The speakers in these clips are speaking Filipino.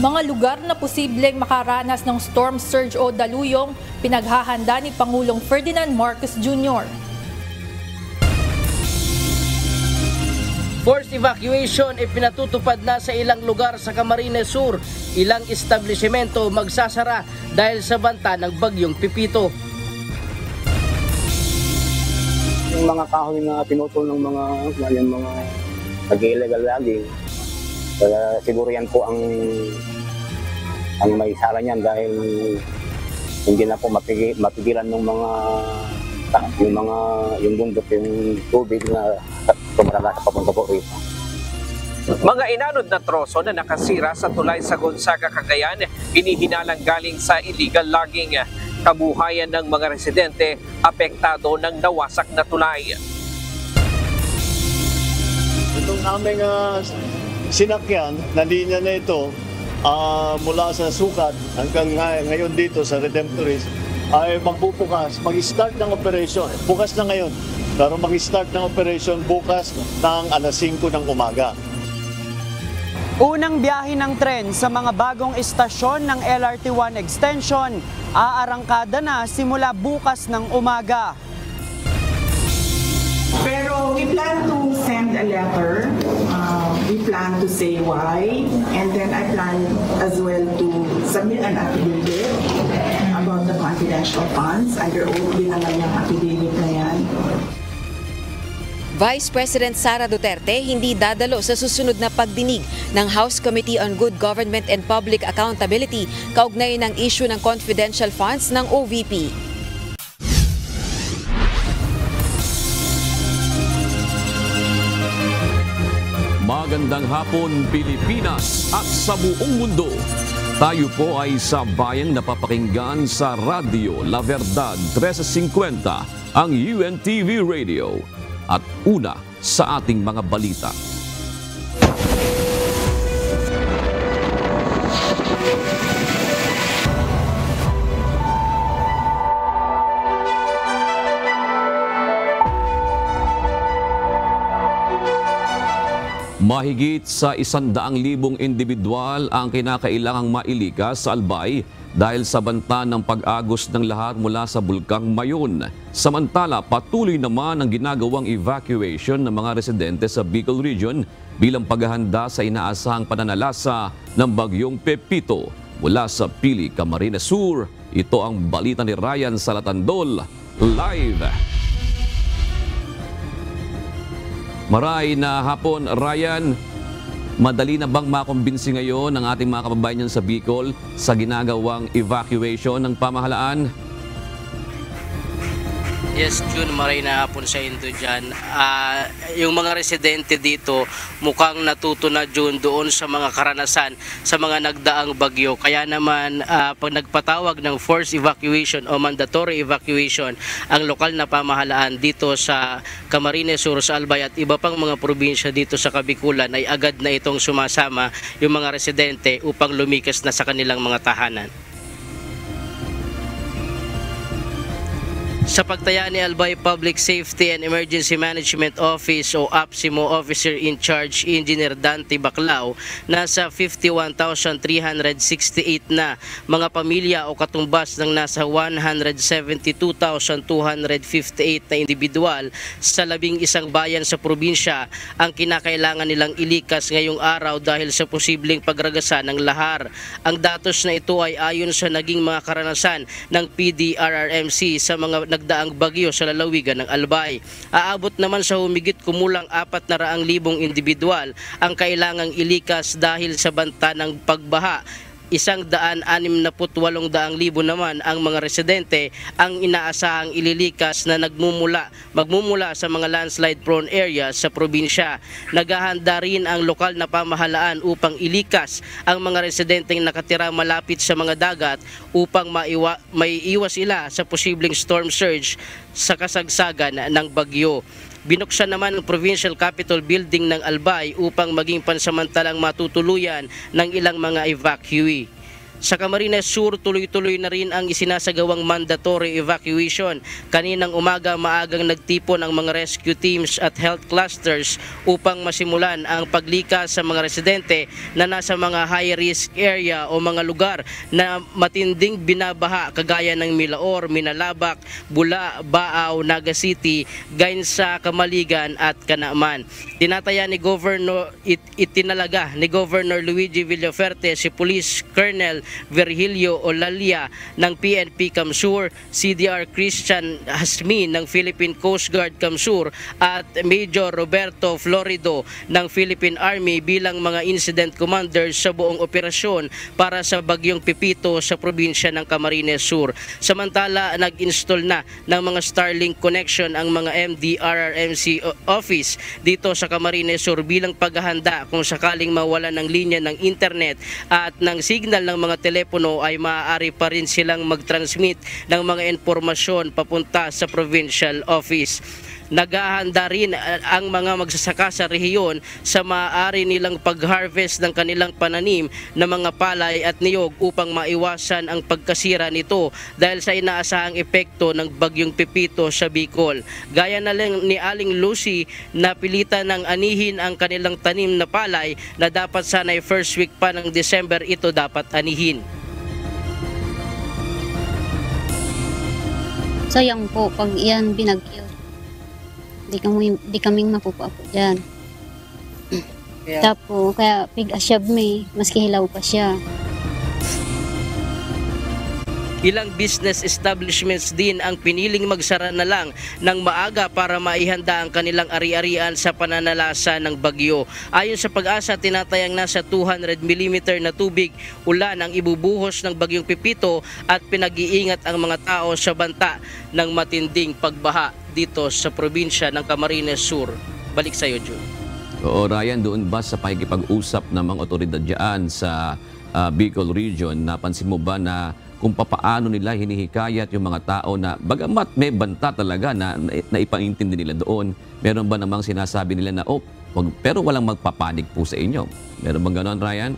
Mga lugar na posibleng makaranas ng storm surge o daluyong pinaghahanda ni Pangulong Ferdinand Marcos Jr. Forced evacuation ay pinatutupad na sa ilang lugar sa Camarines Sur. Ilang establishmento magsasara dahil sa banta ng bagyong Pipito. Yung mga kahoy na pinutol ng mga nag-illegal logging, siguro yan po ang may sala niyan dahil hindi na po mapigilan ng yung bundok, yung tubig na tumaragasa papunta po rito. Mga inanod na troso na nakasira sa tulay sa Gonzaga, Cagayan, inihinalang galing sa illegal logging. Kabuhayan ng mga residente apektado ng nawasak na tulay. Itong aming sinakyan na linya na ito mula sa Sukat hanggang ngayon dito sa Redemptorist ay magbubukas, mag-start ng operation. Bukas na ngayon, pero mag-start ng operation bukas ng alas 5 ng umaga. Unang biyahe ng tren sa mga bagong istasyon ng LRT1 Extension, aarangkada na simula bukas ng umaga. Pero we plan to send a letter. We plan to say why, and then I plan as well to submit an affidavit about the confidential funds. Under oath din naman yung affidavit na yan. Vice President Sara Duterte hindi dadalo sa susunod na pagdinig ng House Committee on Good Government and Public Accountability kaugnay ng issue ng confidential funds ng OVP. Magandang hapon Pilipinas at sa buong mundo. Tayo po ay sa bayang napapakinggan sa Radyo La Verdad 1350, ang UNTV Radio. At una sa ating mga balita. Mahigit sa 100,000 individual ang kinakailangang mailikas sa Albay dahil sa banta ng pag-agos ng lahat mula sa Bulkang Mayon. Samantala, patuloy naman ang ginagawang evacuation ng mga residente sa Bicol Region bilang paghahanda sa inaasahang pananalasa ng bagyong Pepito. Mula sa Pili, Camarines Sur, ito ang balita ni Ryan Salatandol, live. Maray na hapon, Ryan. Madali na bang makumbinsi ngayon ng ating mga kababayan sa Bicol sa ginagawang evacuation ng pamahalaan? Yes, June, maray na hapon sa Indo dyan. Yung mga residente dito mukhang natuto na, June, doon sa mga karanasan sa mga nagdaang bagyo. Kaya naman pag nagpatawag ng forced evacuation o mandatory evacuation ang lokal na pamahalaan dito sa Camarines Sur, sa Albay at iba pang mga probinsya dito sa Kabikulan ay agad na itong sumasama yung mga residente upang lumikas na sa kanilang mga tahanan. Sa pagtaya ni Albay Public Safety and Emergency Management Office o APSIMO Officer in Charge Engineer Dante Baclao, nasa 51,368 na mga pamilya o katumbas ng nasa 172,258 na individual sa 11 bayan sa probinsya ang kinakailangan nilang ilikas ngayong araw dahil sa posibleng pagragasa ng lahar. Ang datos na ito ay ayon sa naging mga karanasan ng PDRRMC sa mga nagdaang bagyo sa lalawigan ng Albay. Aabot naman sa humigit kumulang 400,000 individual ang kailangang ilikas dahil sa banta ng pagbaha. 168,000 naman ang mga residente ang inaasahang ililikas na magmumula sa mga landslide prone areas sa probinsya. Naghahanda rin ang lokal na pamahalaan upang ilikas ang mga residenteng nakatira malapit sa mga dagat upang maiiwas sila sa posibleng storm surge sa kasagsagan ng bagyo. Binuksan naman ang Provincial Capitol Building ng Albay upang maging pansamantalang matutuluyan ng ilang mga evacuee. Sa Camarines Sur, tuloy-tuloy na rin ang isinasagawang mandatory evacuation. Kaninang umaga, maagang nagtipon ang mga rescue teams at health clusters upang masimulan ang paglikas sa mga residente na nasa mga high-risk area o mga lugar na matinding binabaha kagaya ng Milaor, Minalabak, Bula, Baaw, Naga City, Gainsa, Kamaligan at Kanaaman. Itinalaga ni Governor Luigi Villaferte si Police Colonel Virgilio Olalia ng PNP Camsur, CDR Christian Hasmin ng Philippine Coast Guard Camsur at Major Roberto Florido ng Philippine Army bilang mga incident commanders sa buong operasyon para sa bagyong Pepito sa probinsya ng Camarines Sur. Samantala, nag-install na ng mga Starlink connection ang mga MDRRMC office dito sa Camarines Sur bilang paghahanda kung sakaling mawala ng linya ng internet at ng signal ng mga telepono ay maaari pa rin silang mag-transmit ng mga impormasyon papunta sa provincial office. Naghahanda rin ang mga magsasaka sa rehiyon sa maaari nilang pag-harvest ng kanilang pananim na mga palay at niyog upang maiwasan ang pagkasira nito dahil sa inaasahang epekto ng bagyong Pepito sa Bicol. Gaya na lang ni Aling Lucy na pilitan ng anihin ang kanilang tanim na palay na dapat sana'y first week pa ng December ito dapat anihin. Sayang po pag yan binagyo. Di kaming mapupapo dyan. Tapos, kaya pig-asyab may, maski hilaw pa siya. Ilang business establishments din ang piniling magsara na lang ng maaga para maihanda ang kanilang ari-arian sa pananalasa ng bagyo. Ayon sa Pag-asa, tinatayang nasa 200 mm na tubig ulan ang ibubuhos ng bagyong Pepito at pinag-iingat ang mga tao sa banta ng matinding pagbaha dito sa probinsya ng Camarines Sur. Balik sa iyo, Jun. Oo, Ryan, doon ba sa pakikipag-usap ng mga otoridad dyan sa Bicol Region, napansin mo ba na kung papaano nila hinihikayat yung mga tao na bagamat may banta talaga na ipaintindi nila doon, meron ba namang sinasabi nila na, pero walang magpapanik po sa inyo? Meron bang gano'n, Ryan?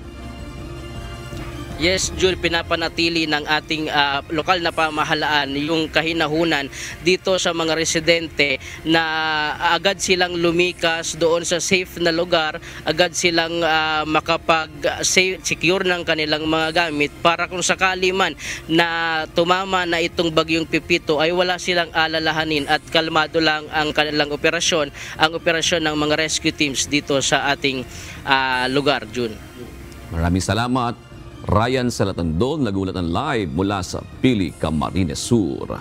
Yes, Jul, pinapanatili ng ating lokal na pamahalaan yung kahinahunan dito sa mga residente na agad silang lumikas doon sa safe na lugar, agad silang makapag-secure ng kanilang mga gamit para kung sakali man na tumama na itong bagyong Pepito ay wala silang alalahanin at kalmado lang ang kanilang operasyon, ang operasyon ng mga rescue teams dito sa ating lugar, Jun. Maraming salamat. Ryan Salatandon, nagulatan live mula sa Pili, Camarines Sur.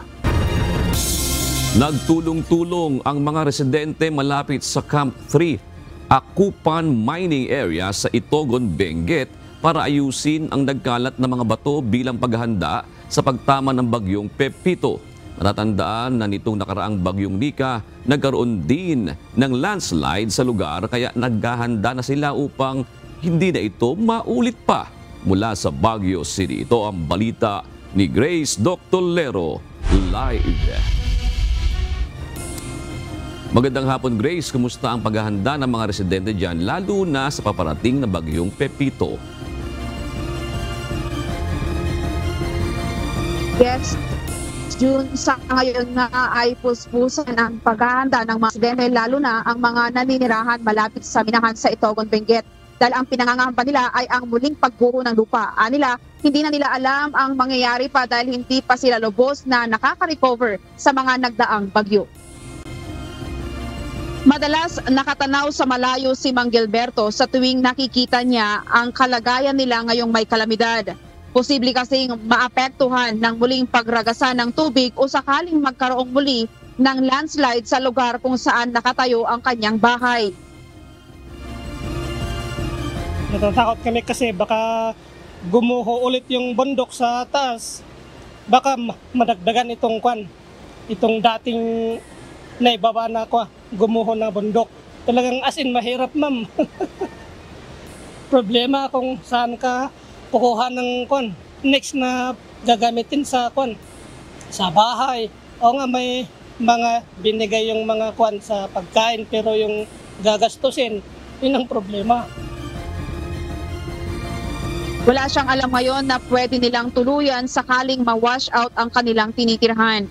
Nagtulong-tulong ang mga residente malapit sa Camp 3, Akupan Mining Area sa Itogon, Benguet para ayusin ang nagkalat na mga bato bilang paghahanda sa pagtama ng bagyong Pepito. Natatandaan na nitong nakaraang bagyong Nika, nagkaroon din ng landslide sa lugar kaya naghahanda na sila upang hindi na ito maulit pa. Mula sa Baguio City, ito ang balita ni Grace Doctolero live. Magandang hapon, Grace. Kumusta ang paghahanda ng mga residente dyan, lalo na sa paparating na bagyong Pepito? Yes, June, sa ngayon nga ay puspusan ang paghahanda ng mga residente, lalo na ang mga naninirahan malapit sa minahan sa Itogon, Benguet. Dahil ang pinangangamba nila ay ang muling pagbuho ng lupa. Nila, hindi na nila alam ang mangyayari pa dahil hindi pa sila lubos na nakaka-recover sa mga nagdaang bagyo. Madalas nakatanaw sa malayo si Mang Gilberto sa tuwing nakikita niya ang kalagayan nila ngayong may kalamidad. Posible kasing maapektuhan ng muling pagragasa ng tubig o sakaling magkaroong muli ng landslide sa lugar kung saan nakatayo ang kanyang bahay. Natatakot kami kasi baka gumuho ulit yung bundok sa taas. Baka madagdagan itong dating naibaba na gumuho na bundok. Talagang as in mahirap, ma'am. Problema kung saan ka kukuha ng next na gagamitin sa sa bahay. O nga may mga binigay yung mga sa pagkain pero yung gagastusin, yun ang problema. Wala siyang alam ngayon na pwede nilang tuluyan sakaling ma-wash out ang kanilang tinitirhan.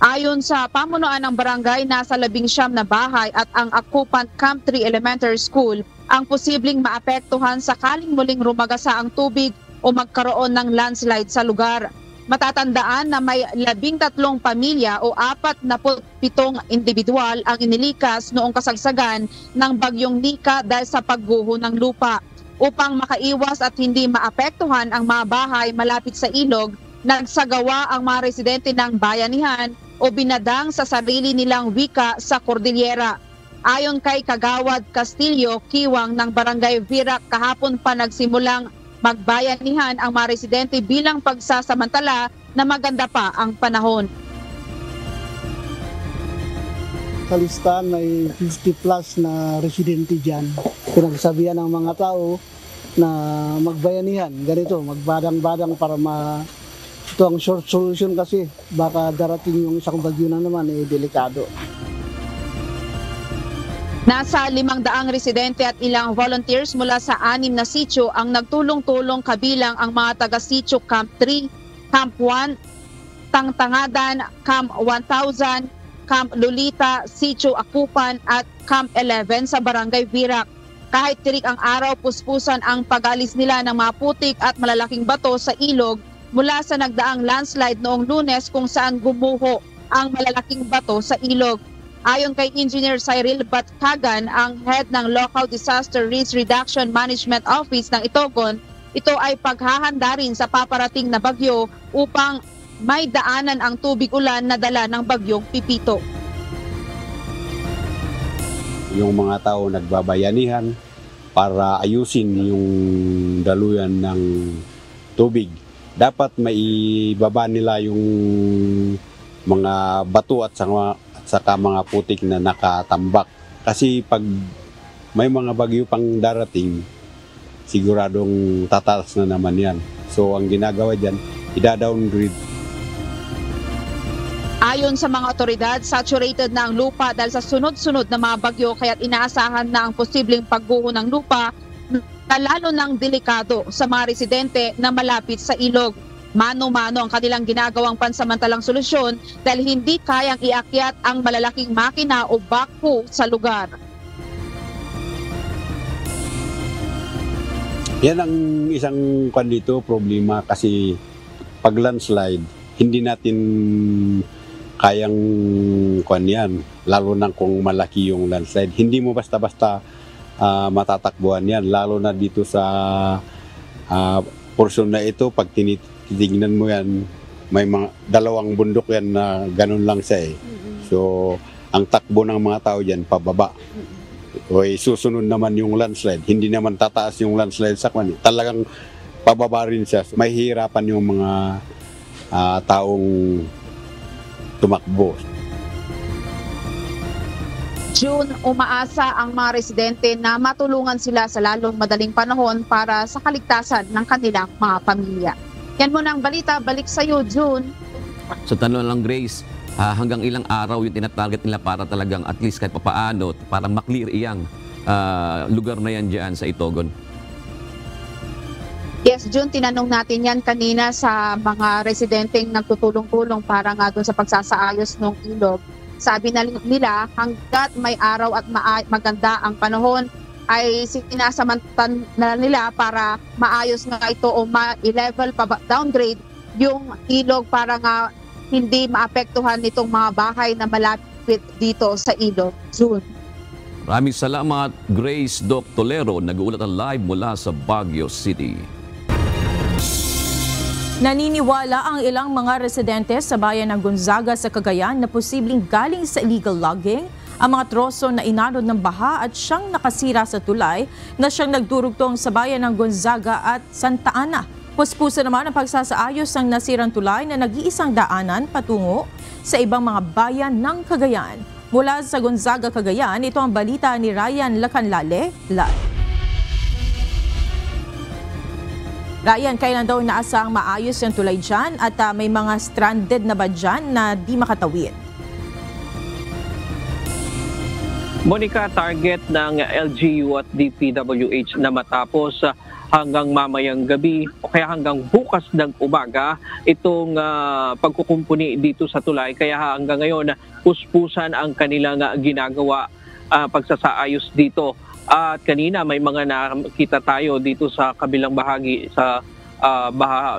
Ayon sa pamunuan ng barangay, nasa 19 na bahay at ang occupant Camp 3 Elementary School ang posibleng maapektuhan sakaling muling rumagasa ang tubig o magkaroon ng landslide sa lugar. Matatandaan na may 13 pamilya o 47 individual ang inilikas noong kasagsagan ng bagyong Nika dahil sa pagguho ng lupa. Upang makaiwas at hindi maapektuhan ang mga bahay malapit sa ilog, nagsagawa ang mga residente ng bayanihan o binadang sa sarili nilang wika sa Cordillera. Ayon kay Kagawad Castillo Kiwang ng Barangay Virac, kahapon pa nagsimulang magbayanihan ang mga residente bilang pagsasamantala na maganda pa ang panahon. Sa listahan may 50 plus na residente dyan. Pinagsabihan ng mga tao na magbayanihan, ganito, magbadang-badang para ito ang short solution kasi baka darating yung isang bagyo na naman, delikado. Nasa 500 residente at ilang volunteers mula sa 6 na sitio ang nagtulong-tulong kabilang ang mga taga-sitio Camp 3, Camp 1, Tangtangadan, Camp 1000, Camp Lolita, Sitio Akupan at Camp 11 sa Barangay Virac. Kahit tirik ang araw, puspusan ang pag-alis nila ng mga putik at malalaking bato sa ilog mula sa nagdaang landslide noong Lunes kung saan gumuho ang malalaking bato sa ilog. Ayon kay Engineer Cyril Batkagan, ang head ng Local Disaster Risk Reduction Management Office ng Itogon, ito ay paghahanda rin sa paparating na bagyo upang may daanan ang tubig ulan na dala ng bagyong Pipito. Yung mga tao nagbabayanihan para ayusin yung daluyan ng tubig. Dapat maibaba nila yung mga bato at saka mga putik na nakatambak. Kasi pag may mga bagyo pang darating, siguradong tataas na naman yan. So ang ginagawa dyan, ida-downgrade. Ayon sa mga otoridad, saturated na ang lupa dahil sa sunod-sunod na mga bagyo kaya't inaasahan na ang posibleng pagguho ng lupa na lalo ng delikado sa mga residente na malapit sa ilog. Mano-mano ang kanilang ginagawang pansamantalang solusyon dahil hindi kayang iakyat ang malalaking makina o backhoe sa lugar. Yan ang isang problema kasi pag landslide, hindi natin kayang yan, lalo na kung malaki yung landslide. Hindi mo basta-basta matatakbuhan yan, lalo na dito sa portion na ito. Pag tinitignan mo yan, may mga dalawang bundok yan na ganun lang siya . So, ang takbo ng mga tao dyan, pababa. O susunod naman yung landslide. Hindi naman tataas yung landslide sa kanya. Talagang pababa rin siya. So, may hirapan yung mga taong tumakbo. June, umaasa ang mga residente na matulungan sila sa lalong madaling panahon para sa kaligtasan ng kanilang mga pamilya. Yan muna ang balita. Balik sa iyo, June. Sa tanong lang, Grace, hanggang ilang araw yung tinatarget nila para talagang at least kahit papaano, para maklear iyang lugar na yan dyan sa Itogon? Yes, June, tinanong natin yan kanina sa mga residenteng nagtutulong-tulong para nga doon sa pagsasaayos ng ilog. Sabi na nila, hanggat may araw at maganda ang panahon, ay sinasamantan na nila para maayos nga ito o ma-level pa downgrade yung ilog para nga hindi maapektuhan nitong mga bahay na malapit dito sa ilog. June. Maraming salamat, Grace Doc Tolero, nag-uulat live mula sa Baguio City. Naniniwala ang ilang mga residente sa bayan ng Gonzaga sa Cagayan na posibleng galing sa illegal logging ang mga troso na inanod ng baha at siyang nakasira sa tulay na siyang nagdurugtong sa bayan ng Gonzaga at Santa Ana. Puspusa naman ang pagsasaayos ng nasirang tulay na nag-iisang daanan patungo sa ibang mga bayan ng Cagayan. Mula sa Gonzaga, Cagayan, ito ang balita ni Ryan Lacanlale live. Ryan, kailan daw inaasahang maayos yung tulay dyan at may mga stranded na ba dyan na di makatawid? Monica, target ng LGU at DPWH na matapos hanggang mamayang gabi o kaya hanggang bukas ng umaga itong pagkukumpuni dito sa tulay. Kaya hanggang ngayon, puspusan ang kanilang ginagawa pagsasaayos dito. At kanina may mga nakita tayo dito sa kabilang bahagi sa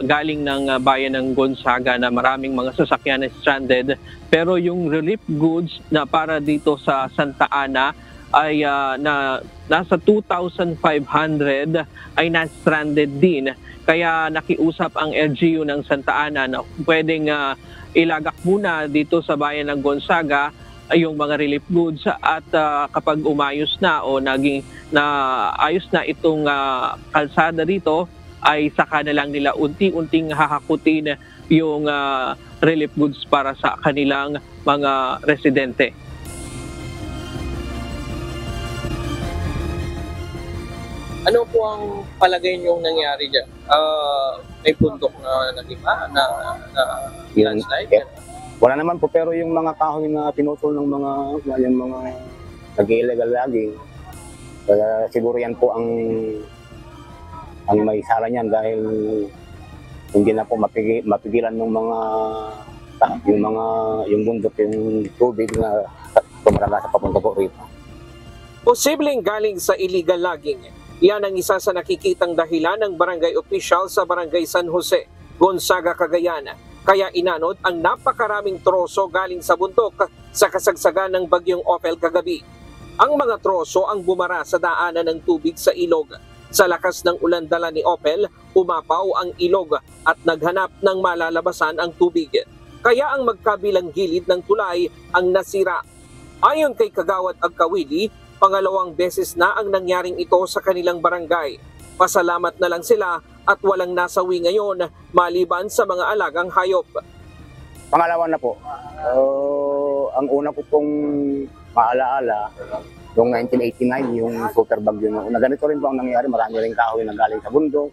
galing ng bayan ng Gonzaga na maraming mga sasakyan na stranded. Pero yung relief goods na para dito sa Santa Ana ay nasa 2,500 ay na-stranded din. Kaya nakiusap ang LGU ng Santa Ana na pwedeng ilagak muna dito sa bayan ng Gonzaga yung mga relief goods at kapag umayos na o naging ayos na itong kalsada dito ay saka na lang nila unti-unting hahakutin yung relief goods para sa kanilang mga residente. Ano po ang palagay niyong nangyari dyan? May bundok na nagiba na landslide? Wala naman po, pero yung mga kahoy na pinutol ng yung mga nag-illegal logging, kaya siguro yan po ang may sala niyan dahil hindi na po mapigilan ng yung bundok, yung tubig na tumaraga sa papunta po rito. Posibleng galing sa illegal logging. Yan ang isa sa nakikitang dahilan ng barangay official sa Barangay San Jose, Gonzaga, Cagayan. Kaya inanod ang napakaraming troso galing sa bundok sa kasagsagan ng bagyong Opel kagabi. Ang mga troso ang bumara sa daanan ng tubig sa ilog. Sa lakas ng ulan dala ni Opel, umapaw ang ilog at naghanap ng malalabasan ang tubig. Kaya ang magkabilang gilid ng tulay ang nasira. Ayon kay Kagawad Agkawili, pangalawang beses na ang nangyaring ito sa kanilang barangay. Pasalamat na lang sila at walang nasawi ngayon maliban sa mga alagang hayop. Pangalawa na po. Ang una ko pong maalaala, noong 1989, yung super bagyo na una. Ganito rin po ang nangyari. Marami rin kahoy na galing sa bundok.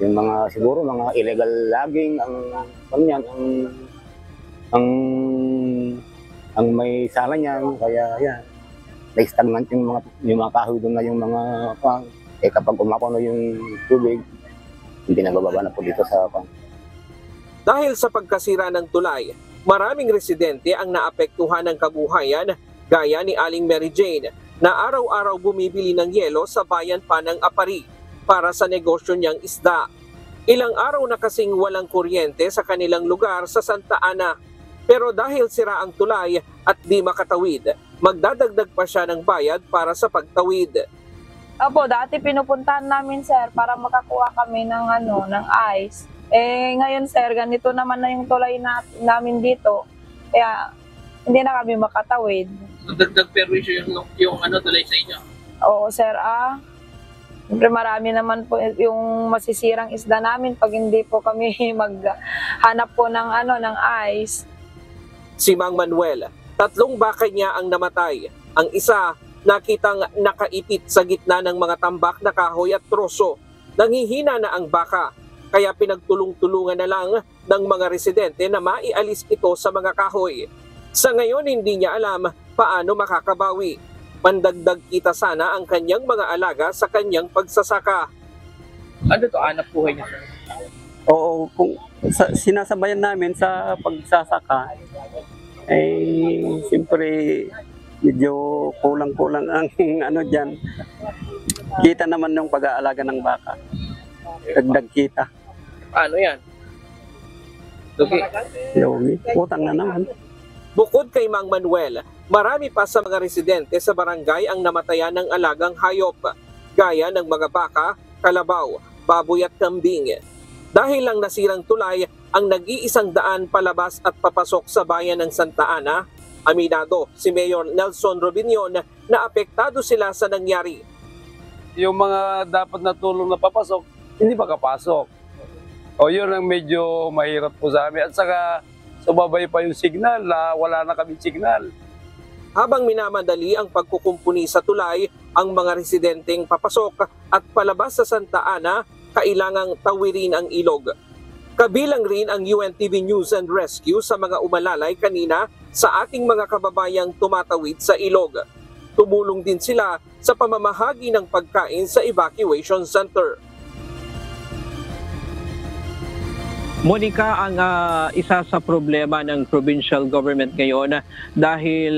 Yung mga siguro mga illegal logging ang may sala niyan. Kaya yan. Na-stagnant yung mga kahoy doon na yung mga kapag umapaw na yung tubig, hindi nagbababa na po dito sa Dahil sa pagkasira ng tulay, maraming residente ang naapektuhan ng kabuhayan gaya ni Aling Mary Jane na araw-araw bumibili ng yelo sa bayan pa ng Apari para sa negosyo niyang isda. Ilang araw na kasing walang kuryente sa kanilang lugar sa Santa Ana. Pero dahil sira ang tulay at di makatawid, magdadagdag pa siya ng bayad para sa pagtawid. Opo, dati pinupuntahan namin sir para makakuha kami ng ng ice. Ngayon sir, ganito naman na yung tulay namin dito. Kaya hindi na kami makatawid. So dagdag perwisyo yung tulay sa inyo? Oo sir, siyempre marami naman po yung masisirang isda namin pag hindi po kami maghanap po ng ng ice. Si Mang Manuel, 3 baka niya ang namatay. Ang isa, nakitang nakaipit sa gitna ng mga tambak na kahoy at troso. Nanghihina na ang baka, kaya pinagtulong-tulungan na lang ng mga residente na maialis ito sa mga kahoy. Sa ngayon, hindi niya alam paano makakabawi. Mandagdag kita sana ang kanyang mga alaga sa kanyang pagsasaka. Ano to, anak buhay niya? Oo, kung sinasabayan namin sa pagsasaka, siyempre medyo kulang-kulang ang dyan. Kita naman yung pag-aalaga ng baka. Dagdag kita. Paano yan? Yomi, utang na naman. Bukod kay Mang Manuel, marami pa sa mga residente sa barangay ang namatayan ng alagang hayop, gaya ng mga baka, kalabaw, baboy at kambing. Dahil lang nasirang tulay ang nag-iisang daan palabas at papasok sa bayan ng Santa Ana, aminado si Mayor Nelson Robinyon na apektado sila sa nangyari. Yung mga dapat na tulong na papasok, hindi makapasok. O yun ang medyo mahirap po sa amin. At saka sumabay pa yung signal na wala na kami signal. Habang minamadali ang pagkukumpuni sa tulay, ang mga residenteng papasok at palabas sa Santa Ana, kailangang tawirin ang ilog. Kabilang rin ang UNTV News and Rescue sa mga umalalay kanina sa ating mga kababayang tumatawid sa ilog. Tumulong din sila sa pamamahagi ng pagkain sa evacuation center. Monica, ang isa sa problema ng provincial government ngayon dahil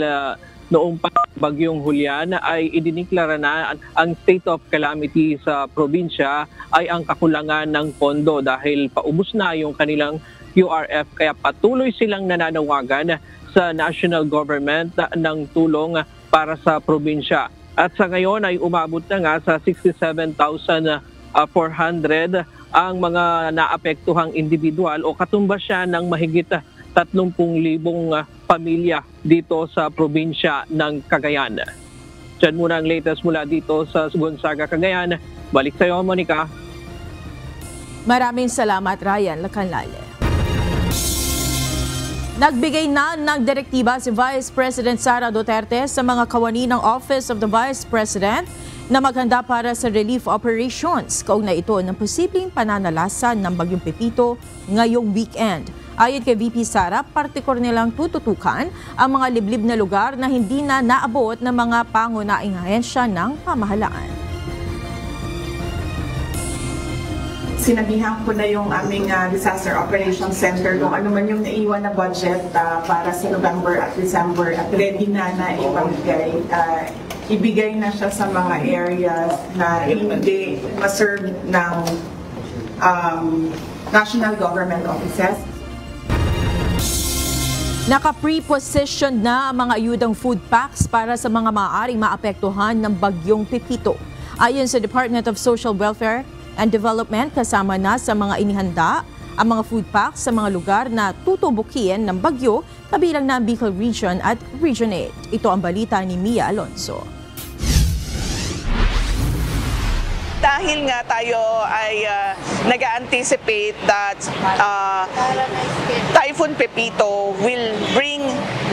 noong bagyong Julian ay idiniklara na ang state of calamity sa probinsya ay ang kakulangan ng pondo dahil paubos na yung kanilang QRF, kaya patuloy silang nananawagan sa national government ng tulong para sa probinsya. At sa ngayon ay umabot na nga sa 67,400 ang mga naapektuhang individual o katumbas siya ng mahigit 30,000 pamilya dito sa probinsya ng Cagayan. Diyan muna ang latest mula dito sa Gonzaga, Cagayan. Balik sa iyo, Monica. Maraming salamat, Ryan Lacanlale. Nagbigay na ng direktiba si Vice President Sara Duterte sa mga kawani ng Office of the Vice President na maghanda para sa relief operations kaugnay ito ng posibleng pananalasan ng Bagyong Pepito ngayong weekend. Ayon kay VP Sara, partikular nilang tututukan ang mga liblib na lugar na hindi na naabot ng mga pangunahing ahensya ng pamahalaan. Sinabihan ko na yung aming Disaster Operations Center kung ano man yung naiwan na budget para sa November at December at ready na ibigay na siya sa mga areas na hindi ma-serve ng national government offices. Naka-pre-positioned na ang mga ayudang food packs para sa mga maaaring maapektuhan ng Bagyong Pepito. Ayon sa Department of Social Welfare and Development, kasama na sa mga inihanda ang mga food packs sa mga lugar na tutubukin ng bagyo kabilang na Bicol Region at Region 8. Ito ang balita ni Mia Alonso. Dahil nga tayo ay nag-anticipate that Typhoon Pepito will bring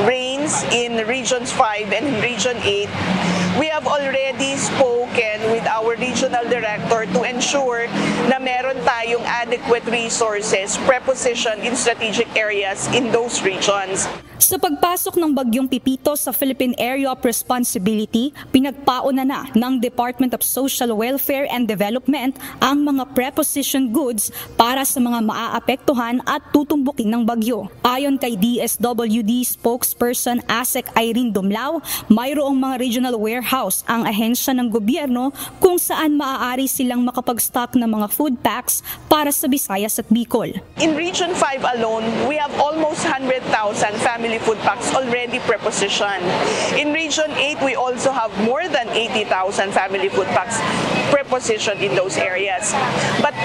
rains in Regions 5 and Region 8, we have already spoken with our regional director to ensure na meron tayong adequate resources prepositioned in strategic areas in those regions. Sa pagpasok ng Bagyong Pepito sa Philippine Area of Responsibility, pinagpauna na ng Department of Social Welfare and Development ang mga prepositioned goods para sa mga maaapektuhan at tutumbukin ng bagyo. Ayon kay DSWD spokesperson ASEC Irene Dumlao, mayroong mga regional warehouse ang ahensya ng gobyerno kung saan maaari silang makapag-stock ng mga food packs para sa Visayas at Bicol. In Region 5 alone, we have almost 100,000 family food packs already prepositioned. In Region 8, we also have more than 80,000 family food packs prepositioned in those areas. But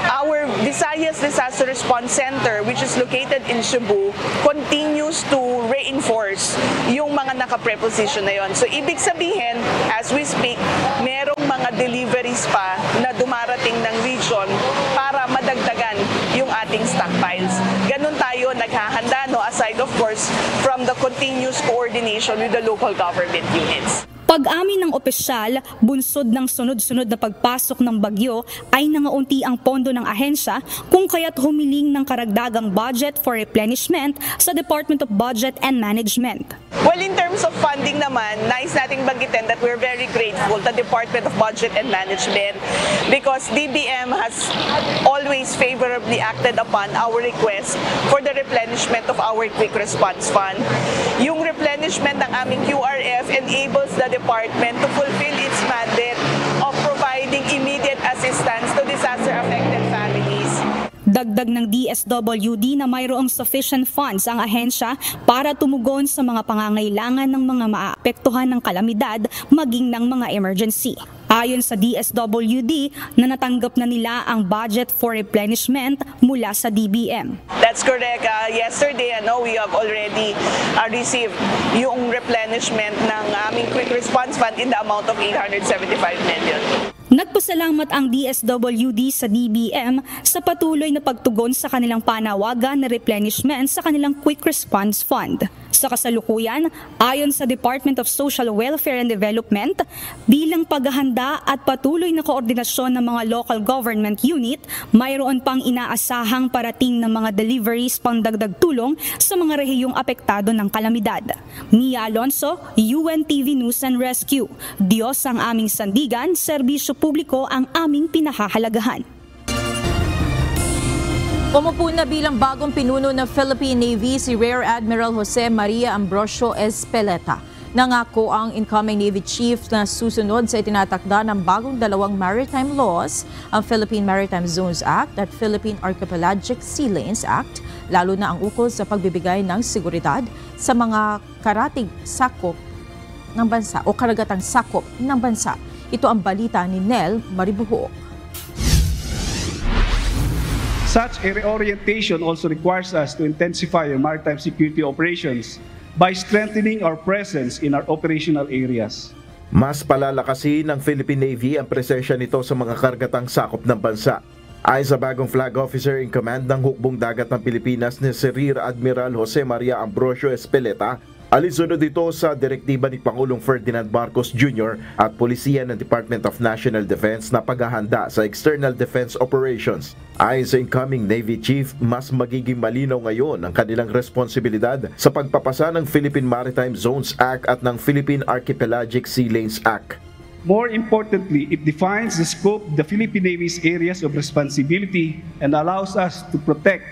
our Visayas Disaster Response Center, which is located in Cebu, continues to reinforce yung mga naka-preposition na yon. So ibig sabihin, as we speak, merong mga deliveries pa na dumarating ng region para madagdagan yung ating stockpiles. Ganun tayo naghahanda, no, aside of course from the continuous coordination with the local government units. Pag-amin ng opisyal, bunsod ng sunod-sunod na pagpasok ng bagyo ay nangaunti ang pondo ng ahensya kung kaya't humiling ng karagdagang budget for replenishment sa Department of Budget and Management. Well, in terms of funding naman, nais nating banggitin that we're very grateful to Department of Budget and Management because DBM has always favorably acted upon our request for the replenishment of our Quick Response Fund. Yung replenishment ng aming QRF enables the department to fulfill its mandate of providing immediate assistance to disaster-affected families. Dagdag ng DSWD na mayroong sufficient funds ang ahensya para tumugon sa mga pangangailangan ng mga maapektuhan ng kalamidad maging ng mga emergency. Ayon sa DSWD na natanggap na nila ang budget for replenishment mula sa DBM. That's correct. Yesterday, we have already received yung replenishment ng aming Quick Response Fund in the amount of 875 million. Nagpasalamat ang DSWD sa DBM sa patuloy na pagtugon sa kanilang panawagan na replenishment sa kanilang Quick Response Fund. Sa kasalukuyan, ayon sa Department of Social Welfare and Development, bilang paghahanda at patuloy na koordinasyon ng mga local government unit, mayroon pang inaasahang parating ng mga deliveries pangdagdag tulong sa mga rehiyong apektado ng kalamidad. Mia Alonso, UNTV News and Rescue. Diyos ang aming sandigan, serbisyo publiko ang aming pinahahalagahan. Umupo na bilang bagong pinuno ng Philippine Navy si Rear Admiral Jose Maria Ambrosio Espeleta. Nangako ang incoming Navy Chief na susunod sa itinatakda ng bagong dalawang maritime laws, ang Philippine Maritime Zones Act at Philippine Archipelagic Sea Lanes Act, lalo na ang ukol sa pagbibigay ng seguridad sa mga karatig sakop ng bansa o karagatang sakop ng bansa. Ito ang balita ni Nel Maribuhok. Such a reorientation also requires us to intensify our maritime security operations by strengthening our presence in our operational areas. Mas palalakasin ng Philippine Navy ang presensya nito sa mga karagatang sakop ng bansa. Ayon sa bagong Flag Officer in Command ng Hukbong Dagat ng Pilipinas ni Rear Admiral Jose Maria Ambrosio Espeleta, alinsunod ito sa direktiba ni Pangulong Ferdinand Marcos Jr. at Polisiya ng Department of National Defense na paghahanda sa external defense operations. Ayon sa incoming Navy Chief, mas magiging malinaw ngayon ang kanilang responsibilidad sa pagpapasa ng Philippine Maritime Zones Act at ng Philippine Archipelagic Sea Lanes Act. More importantly, it defines the scope of the Philippine Navy's areas of responsibility and allows us to project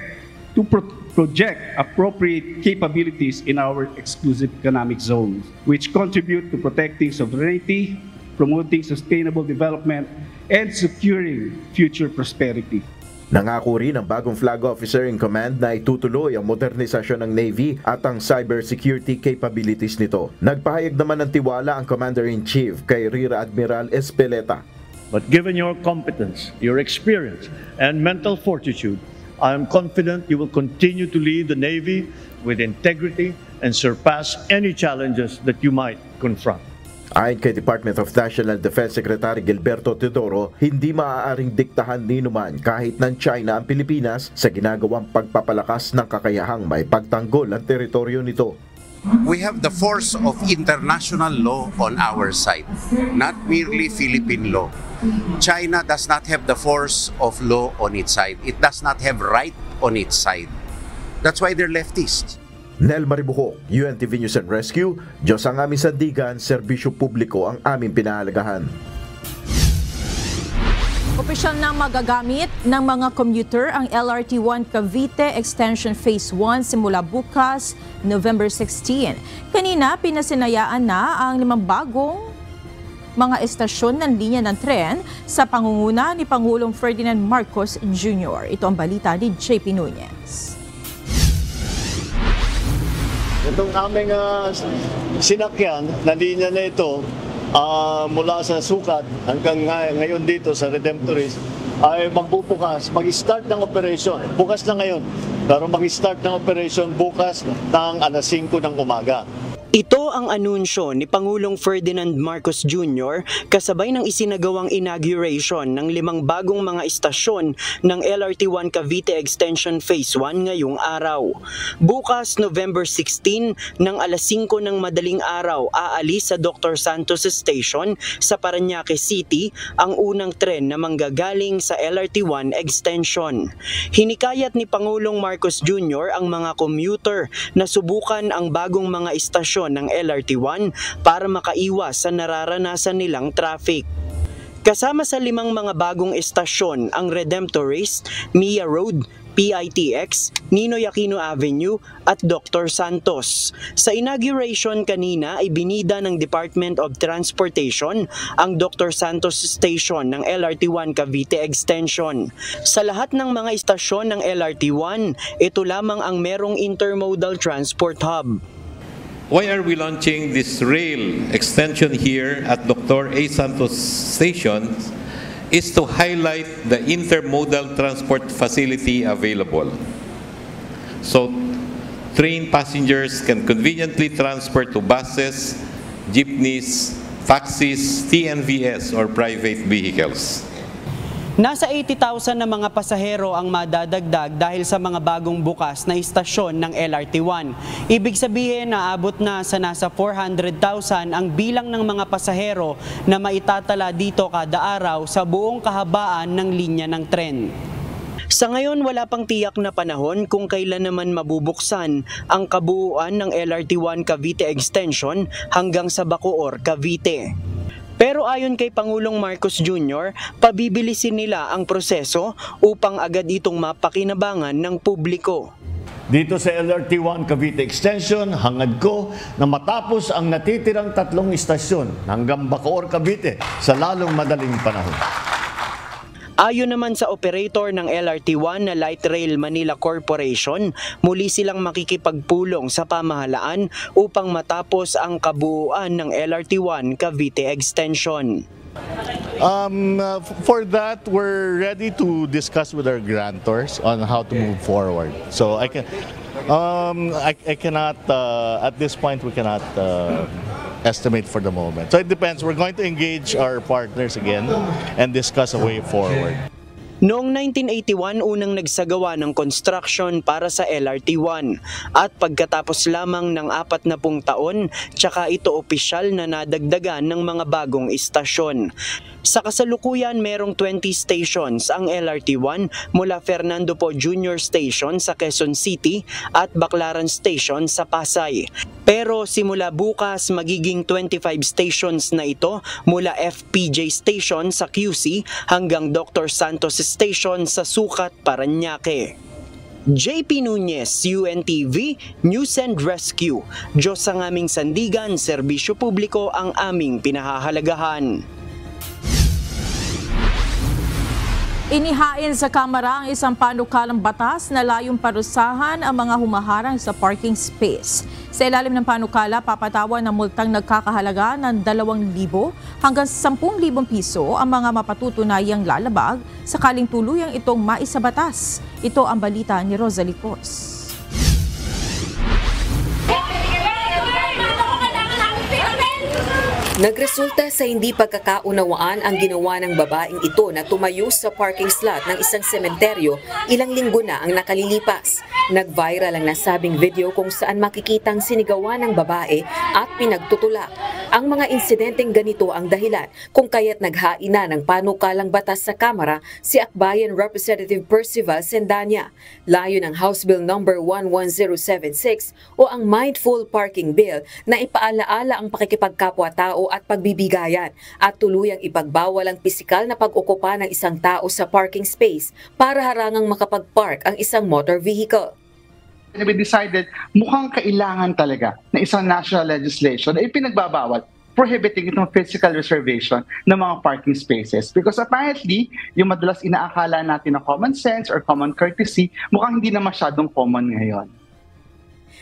appropriate capabilities in our exclusive economic zones, which contribute to protecting sovereignty, promoting sustainable development, and securing future prosperity. Nangako rin ang bagong Flag Officer in Command na itutuloy ang modernisasyon ng Navy at ang cybersecurity capabilities nito. Nagpahayag naman ng tiwala ang Commander-in-Chief kay Rear Admiral Espeleta. But given your competence, your experience, and mental fortitude, I am confident you will continue to lead the Navy with integrity and surpass any challenges that you might confront. Ayon kay Department of National Defense Secretary Gilberto Teodoro, hindi maaaring diktahan ni numan kahit ng China ang Pilipinas sa ginagawang pagpapalakas ng kakayahang may pagtanggol ang teritoryo nito. We have the force of international law on our side, not merely Philippine law. China does not have the force of law on its side. It does not have right on its side. That's why they're leftists. Nel Maribuhok, UNTV News and Rescue, Diyos ang aming sandigan, serbisyo publiko ang aming pinahalagahan. Opisyal na magagamit ng mga commuter ang LRT1 Cavite Extension Phase 1 simula bukas, November 16. Kanina, pinasinayaan na ang 5 bagong mga estasyon ng linya ng tren sa pangunguna ni Pangulong Ferdinand Marcos Jr. Ito ang balita ni JP Nunez. Itong aming sinakyan na linya na ito, mula sa Sukat hanggang ngayon dito sa Redemptorist ay magbubukas, mag-start ng operation. Bukas na ngayon, pero mag-start ng operation bukas ng alas 5 ng umaga. Ito ang anunsyo ni Pangulong Ferdinand Marcos Jr. kasabay ng isinagawang inauguration ng 5 bagong mga istasyon ng LRT1 Cavite Extension Phase 1 ngayong araw. Bukas, November 16, ng alas 5 ng madaling araw, aalis sa Dr. Santos Station sa Parañaque City ang unang tren na manggagaling sa LRT1 Extension. Hinikayat ni Pangulong Marcos Jr. ang mga commuter na subukan ang bagong mga istasyon ng LRT1 para makaiwas sa nararanasan nilang traffic. Kasama sa 5 mga bagong estasyon ang Redemptorist, Mia Road, PITX, Ninoy Aquino Avenue at Dr. Santos. Sa inauguration kanina ay binida ng Department of Transportation ang Dr. Santos Station ng LRT1 Cavite Extension. Sa lahat ng mga istasyon ng LRT1, ito lamang ang merong intermodal transport hub. Why are we launching this rail extension here at Dr. A. Santos Station is to highlight the intermodal transport facility available. So, train passengers can conveniently transfer to buses, jeepneys, taxis, TNVS, or private vehicles. Nasa 80,000 na mga pasahero ang madadagdag dahil sa mga bagong bukas na istasyon ng LRT1. Ibig sabihin na abot na sa nasa 400,000 ang bilang ng mga pasahero na maitatala dito kada araw sa buong kahabaan ng linya ng tren. Sa ngayon, wala pang tiyak na panahon kung kailan naman mabubuksan ang kabuuan ng LRT1 Cavite Extension hanggang sa Bacoor, Cavite. Pero ayon kay Pangulong Marcos Jr., pabibilisin nila ang proseso upang agad itong mapakinabangan ng publiko. Dito sa LRT1 Cavite Extension, hangad ko na matapos ang natitirang 3 istasyon hanggang Bacoor, Cavite sa lalong madaling panahon. Ayon naman sa operator ng LRT1 na Light Rail Manila Corporation, muli silang makikipagpulong sa pamahalaan upang matapos ang kabuuan ng LRT1 Cavite Extension. For that, we're ready to discuss with our grantors on how to move forward. So I cannot, at this point, we cannot estimate for the moment. So it depends. We're going to engage our partners again and discuss a way forward. Noong 1981, unang nagsagawa ng construction para sa LRT1 at pagkatapos lamang ng 40 taon, tsaka ito opisyal na nadagdagan ng mga bagong istasyon. Sa kasalukuyan, merong 20 stations ang LRT1 mula Fernando Po Jr. Station sa Quezon City at Baclaran Station sa Pasay. Pero simula bukas, magiging 25 stations na ito mula FPJ Station sa QC hanggang Dr. Santos Station sa Sucat, Parañaque. JP Nunez, UNTV, News and Rescue. Diyos ang aming sandigan, serbisyo publiko ang aming pinahahalagahan. Inihain sa Kamara ang isang panukalang batas na layong parusahan ang mga humaharang sa parking space. Sa ilalim ng panukala, papatawan ng multang nagkakahalaga ng 2,000 hanggang 10,000 piso ang mga mapatutunayang lalabag sakaling tuluyang itong maisabatas. Ito ang balita ni Rosalie Cos. Nagresulta sa hindi pagkakaunawaan ang ginawa ng babaeng ito na tumayo sa parking slot ng isang sementeryo ilang linggo na ang nakalilipas. Nag-viral ang nasabing video kung saan makikitang sinigawan ng babae at pinagtutulak. Ang mga insidenteng ganito ang dahilan kung kaya't naghain na ng panukalang batas sa Kamara si Akbayan Representative Percival Sendanya. Layo ng House Bill No. 11076 o ang Mindful Parking Bill na ipaalaala ang pakikipagkapwa-tao at pagbibigayan at tuluyang ipagbawal ang pisikal na pag-okupa ng isang tao sa parking space para harangang makapag-park ang isang motor vehicle. We decided mukhang kailangan talaga na isang national legislation na ipinagbabawal prohibiting itong physical reservation ng mga parking spaces. Because apparently, yung madalas inaakala natin na common sense or common courtesy, mukhang hindi na masyadong common ngayon.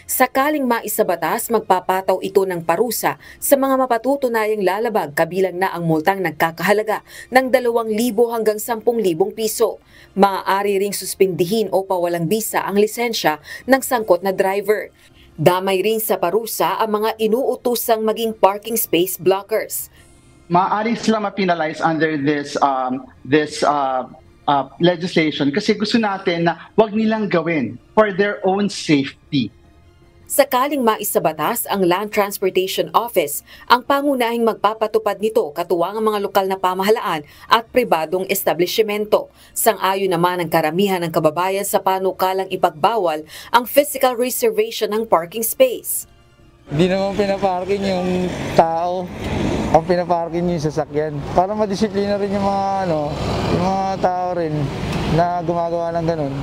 Sakaling maisabatas, magpapataw ito ng parusa sa mga mapatutunayang lalabag kabilang na ang multang nagkakahalaga ng 2,000 hanggang 10,000 piso. Maaari ring suspindihin o pawalang bisa ang lisensya ng sangkot na driver. Damay rin sa parusa ang mga inuutusang maging parking space blockers. Maaari sila ma-penalize under this legislation kasi gusto natin na wag nilang gawin for their own safety. Sakaling maisabatas ang Land Transportation Office, ang pangunahing magpapatupad nito katuwang ang mga lokal na pamahalaan at pribadong establishmento. Sang-ayon naman ang karamihan ng kababayan sa panukalang ipagbawal ang physical reservation ng parking space. Hindi naman pinaparking yung tao, ang pinaparking yung sasakyan. Para madisiplina rin yung mga tao rin na gumagawa ng ganun.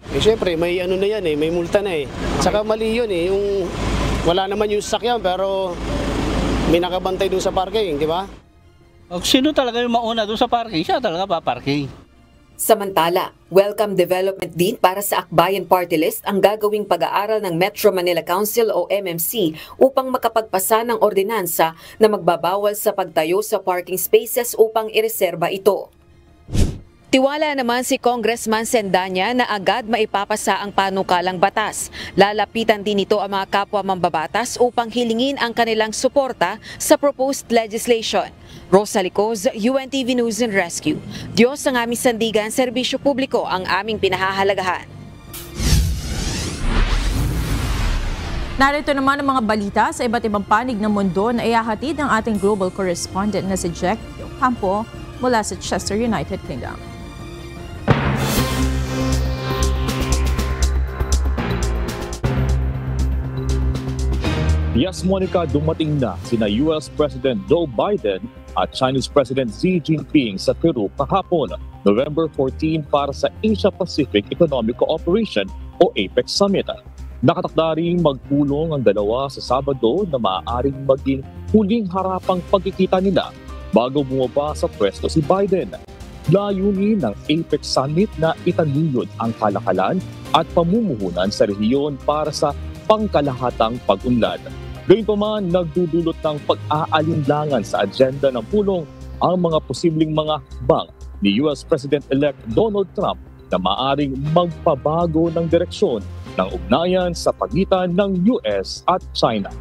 Eh syempre, may ano na yan may multa na Saka mali yun yung wala naman yung sasakyan pero may nakabantay doon sa parking, di ba? Sino talaga yung mauna doon sa parking? Siya talaga paparking. Samantala, welcome development din para sa Akbayan Party List ang gagawing pag-aaral ng Metro Manila Council o MMC upang makapagpasa ng ordinansa na magbabawal sa pagtayo sa parking spaces upang ireserba ito. Tiwala naman si Congressman Sendanya na agad maipapasa ang panukalang batas. Lalapitan din ito ang mga kapwa mambabatas upang hilingin ang kanilang suporta sa proposed legislation. Rosalie Cos, UNTV News and Rescue. Diyos ang aming sandigan, serbisyo publiko ang aming pinahahalagahan. Narito naman ang mga balita sa iba't ibang panig ng mundo na ihahatid ng ating global correspondent na si Jack Campo mula sa Chester, United Kingdom. Yes, Monica, dumating na sina US President Joe Biden at Chinese President Xi Jinping sa Peru kahapon, November 14 para sa Asia-Pacific Economic Cooperation o APEC Summit. Nakatakda ring magpulong ang dalawa sa Sabado na maaaring maging huling harapang pagkikita nila bago bumaba sa pwesto si Biden. Layunin ng APEC Summit na itanuyod ang kalakalan at pamumuhunan sa rehiyon para sa pangkalahatang pag-unlad. Gayunpaman, nagdudulot ng pag-aalinlangan sa agenda ng pulong ang mga posibleng mga hakbang ni US President-elect Donald Trump na maaring magpabago ng direksyon ng ugnayan sa pagitan ng US at China.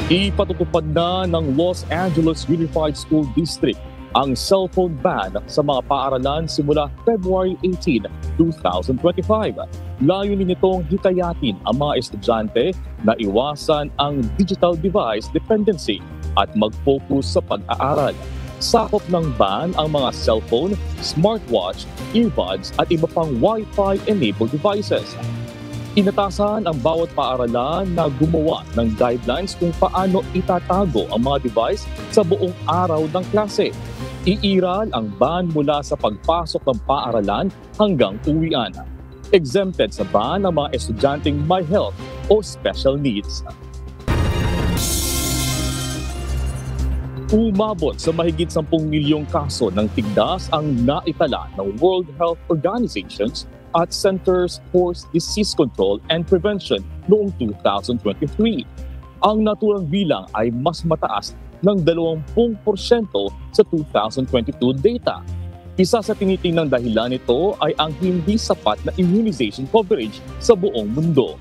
Ipatutupad na ng Los Angeles Unified School District ang cellphone ban sa mga paaralan simula February 18, 2025. Layunin nitong hikayatin ang mga estudyante na iwasan ang digital device dependency at mag-focus sa pag-aaral. Sakop ng ban ang mga cellphone, smartwatch, earbuds at iba pang Wi-Fi-enabled devices. Inatasan ang bawat paaralan na gumawa ng guidelines kung paano itatago ang mga device sa buong araw ng klase. Iiral ang ban mula sa pagpasok ng paaralan hanggang uwian. Exempted sa ban ang mga estudyanteng may health o special needs. Umabot sa mahigit 10 milyong kaso ng tigdas ang naitala ng World Health Organizations at Centers for Disease Control and Prevention noong 2023. Ang naturang bilang ay mas mataas ng 20% sa 2022 data. Isa sa tinitingnang dahilan nito ay ang hindi sapat na immunization coverage sa buong mundo.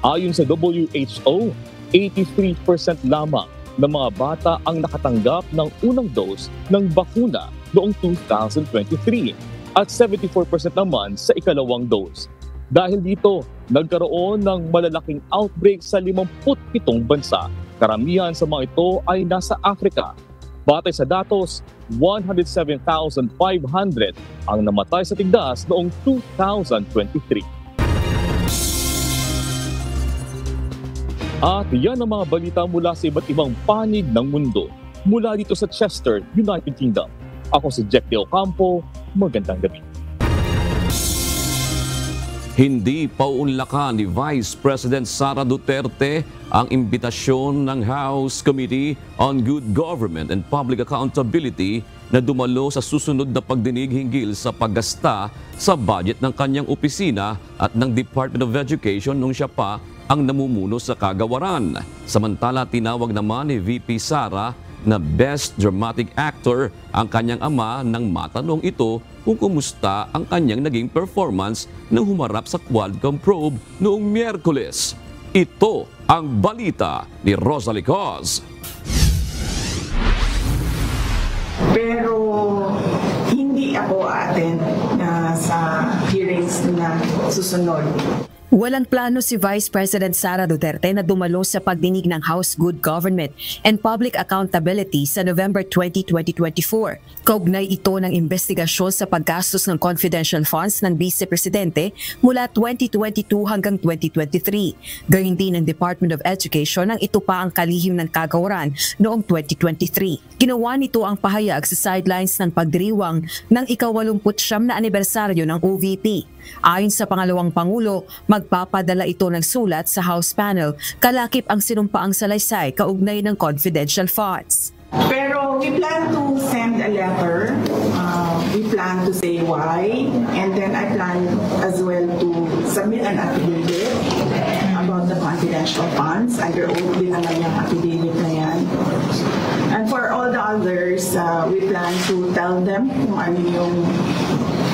Ayon sa WHO, 83% lamang ng mga bata ang nakatanggap ng unang dose ng bakuna noong 2023 at 74% naman sa ikalawang dose. Dahil dito, nagkaroon ng malalaking outbreak sa 57 bansa. Karamihan sa mga ito ay nasa Africa. Batay sa datos, 107,500 ang namatay sa tigdas noong 2023. At yan ang mga balita mula sa iba't ibang panig ng mundo. Mula dito sa Chester, United Kingdom. Ako si Jack De Ocampo. Magandang gabi. Hindi pauunlakan ni Vice President Sara Duterte ang imbitasyon ng House Committee on Good Government and Public Accountability na dumalo sa susunod na pagdinig hinggil sa paggasta sa budget ng kanyang opisina at ng Department of Education nung siya pa ang namumuno sa kagawaran. Samantala, tinawag naman ni VP Sara na Best Dramatic Actor ang kanyang ama nang matanong ito kung kumusta ang kanyang naging performance nang humarap sa Quadcom probe noong Miyerkules. Ito ang balita ni Rosalie Cos. Pero hindi ako attend sa hearings na susunod. Walang plano si Vice President Sara Duterte na dumalo sa pagdinig ng House Good Government and Public Accountability sa November 20, 2024. Kaugnay ito ng investigasyon sa paggastos ng confidential funds ng Vice Presidente mula 2022 hanggang 2023. Gayun din ng Department of Education nang ito pa ang kalihim ng kagawaran noong 2023. Ginawa nito ang pahayag sa sidelines ng pagdiriwang ng ika-89 na anibersaryo ng OVP. Ayon sa pangalawang Pangulo, magpapadala ito ng sulat sa House panel kalakip ang sinumpaang salaysay kaugnay ng confidential funds. Pero we plan to send a letter. We plan to say why, and then I plan as well to submit an affidavit about the confidential funds. Under oath din naman yung affidavit na yan. And for all the others, we plan to tell them kung ano yung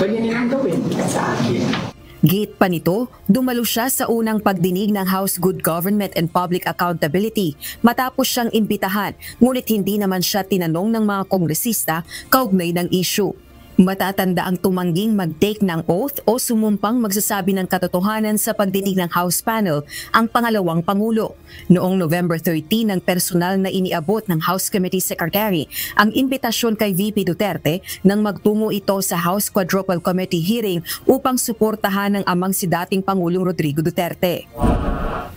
pwede nilang gawin sa akin. Gate pa nito, dumalo siya sa unang pagdinig ng House Good Government and Public Accountability matapos siyang imbitahan, ngunit hindi naman siya tinanong ng mga kongresista kaugnay ng issue. Matatanda ang tumangging mag-take ng oath o sumumpang magsasabi ng katotohanan sa pagdinig ng House panel ang pangalawang Pangulo. Noong November 13 ng personal na iniabot ng House Committee Secretary ang imbitasyon kay VP Duterte nang magtungo ito sa House Quadruple Committee hearing upang suportahan ng amang si dating Pangulong Rodrigo Duterte.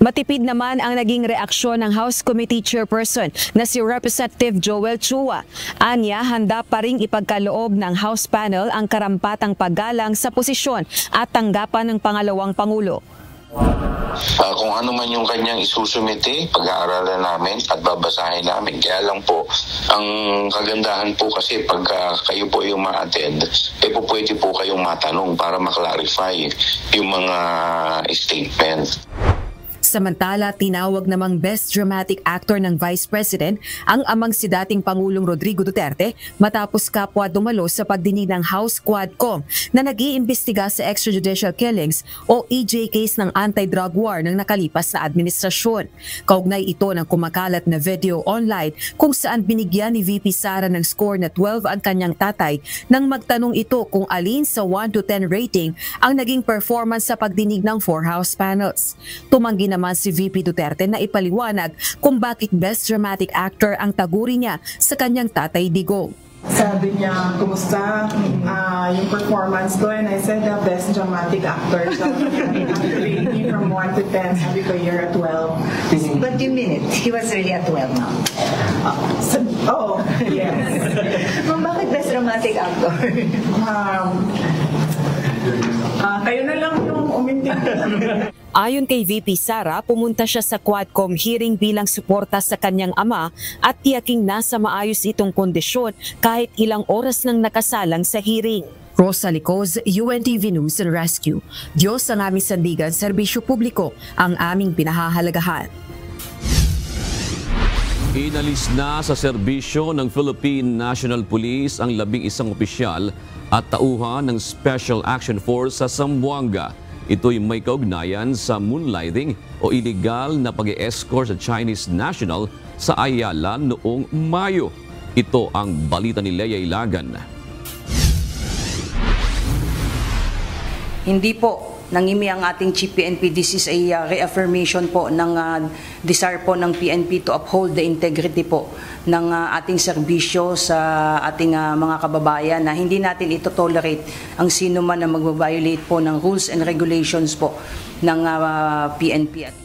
Matipid naman ang naging reaksyon ng House Committee Chairperson na si Representative Joel Chua. Anya, handa pa ring ipagkaloob ng House panel ang karampatang paggalang sa posisyon at tanggapan ng pangalawang Pangulo. Kung ano man yung kanyang isusumite, pag-aaralan namin at babasahin namin. Kaya lang po, ang kagandahan po kasi pag kayo po yung ma-attend, pwede po kayong matanong para maklarify yung mga statement. Samantala, tinawag namang Best Dramatic Actor ng Vice President ang amang si dating Pangulong Rodrigo Duterte matapos kapwa dumalo sa pagdinig ng House Quadcom na nag-iimbestiga sa extrajudicial killings o EJ case ng anti-drug war ng nakalipas na administrasyon. Kaugnay ito ng kumakalat na video online kung saan binigyan ni VP Sara ng score na 12 ang kanyang tatay nang magtanong ito kung alin sa 1 to 10 rating ang naging performance sa pagdinig ng 4 House panels. Tumanggi naman si VP Duterte na ipaliwanag kung bakit Best Dramatic Actor ang taguri niya sa kanyang tatay Digong. Sabi niya, kumusta yung performance ko? And I said, the Best Dramatic Actor. So, rating from 1 to 10, sabi ko, you're at 12. But you mean it? He was really at 12 now? Yes. Bakit Best Dramatic Actor? Kayo na lang yung umintin. Ayon kay VP Sara, pumunta siya sa Quadcom hearing bilang suporta sa kanyang ama at tiyaking nasa maayos itong kondisyon kahit ilang oras nang nakasalang sa hearing. Rosa Licoz, UNTV News and Rescue. Diyos ang aming sandigan, serbisyo publiko ang aming pinahahalagahan. Inalis na sa serbisyo ng Philippine National Police ang 11 opisyal at tauhan ng Special Action Force sa Zamboanga. Ito'y may kaugnayan sa moonlighting o illegal na pag-e-escort sa Chinese national sa Ayala noong Mayo. Ito ang balita ni Leia Ilagan. Hindi po nangimi ang ating Chief PNP. This is a reaffirmation po ng desire po ng PNP to uphold the integrity po ng ating serbisyo sa ating mga kababayan na hindi natin ito tolerate ang sino man na mag-violate po ng rules and regulations po ng PNP.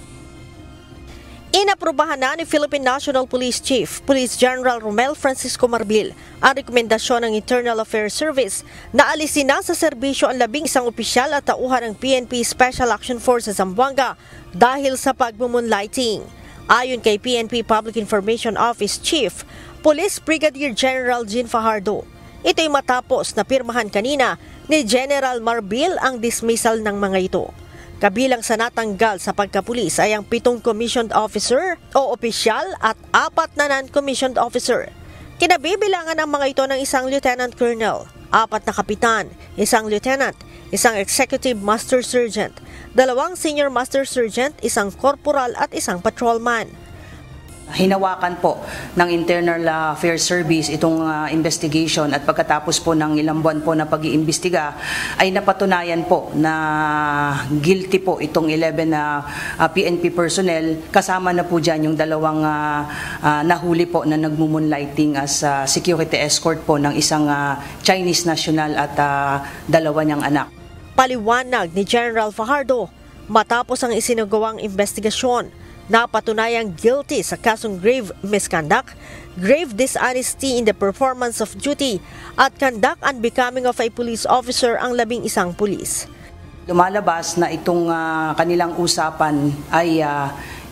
Inaprubahan na ni Philippine National Police Chief, Police General Romel Francisco Marbil, ang rekomendasyon ng Internal Affairs Service na alisin na sa serbisyo ang 11 opisyal at tauhan ng PNP Special Action Force sa Zamboanga dahil sa pagmumoonlighting. Ayon kay PNP Public Information Office Chief, Police Brigadier General Jean Fajardo, ito'y matapos na pirmahan kanina ni General Marbil ang dismissal ng mga ito. Kabilang sa natanggal sa pagkapulis ay ang 7 commissioned officer o opisyal at 4 na non-commissioned officer. Kinabibilangan ang mga ito ng isang lieutenant colonel, 4 na kapitan, isang lieutenant, isang executive master sergeant, 2 senior master sergeant, isang corporal at isang patrolman. Hinawakan po ng Internal Affairs Service itong investigation at pagkatapos po ng ilang buwan po na pag-iimbestiga ay napatunayan po na guilty po itong 11 na PNP personnel, kasama na po dyan yung 2 nahuli po na nagmumoonlighting as security escort po ng isang Chinese national at 2 niyang anak. Paliwanag ni General Fajardo, matapos ang isinagawang investigasyon, napatunayang guilty sa kasong grave misconduct, grave dishonesty in the performance of duty, at conduct unbecoming of a police officer ang 11 pulis. Lumalabas na itong kanilang usapan ay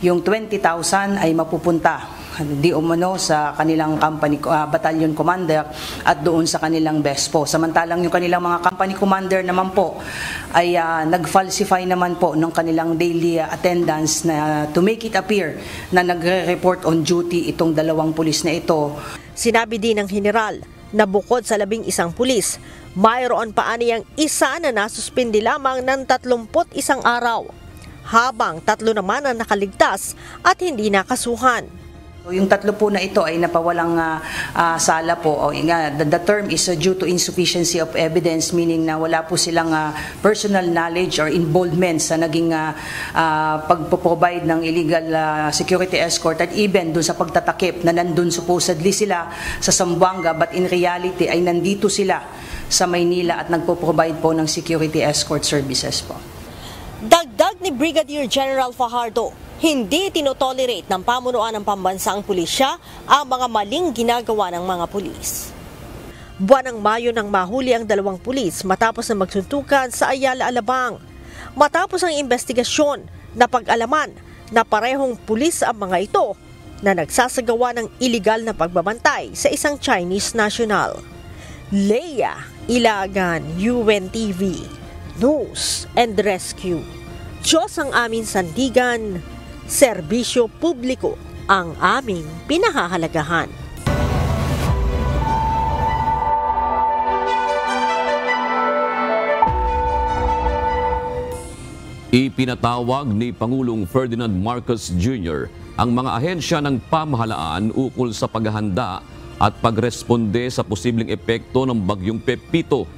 yung 20,000 ay mapupunta di umano sa kanilang company battalion commander at doon sa kanilang best po. Samantalang yung kanilang mga company commander naman po ay nag-falsify naman po ng kanilang daily attendance na to make it appear na nagre-report on duty itong 2 pulis na ito. Sinabi din ng general na bukod sa 11 pulis, mayroon pa aniyang isa na nasuspindi lamang ng 31 araw, habang 3 naman ang nakaligtas at hindi nakasuhan. So, yung 3 po na ito ay napawalang sala po. The term is due to insufficiency of evidence, meaning na wala po silang personal knowledge or involvement sa naging pagpo-provide ng illegal security escort at even doon sa pagtatakip na nandun supposedly sila sa Zamboanga but in reality ay nandito sila sa Maynila at nagpo-provide po ng security escort services po. Dagdag ni Brigadier General Fajardo, hindi tinotolerate ng pamunuan ng pambansang pulisya ang mga maling ginagawa ng mga pulis. Buwan ng Mayo nang mahuli ang 2 pulis matapos na magsuntukan sa Ayala, Alabang. Matapos ang investigasyon, napag-alaman na parehong pulis ang mga ito na nagsasagawa ng iligal na pagbabantay sa isang Chinese national. Leia Ilagan, UNTV, News and Rescue. Diyos ang aming sandigan, serbisyo publiko ang aming pinahahalagahan. Ipinatawag ni Pangulong Ferdinand Marcos Jr. ang mga ahensya ng pamahalaan ukol sa paghahanda at pagresponde sa posibleng epekto ng bagyong Pepito.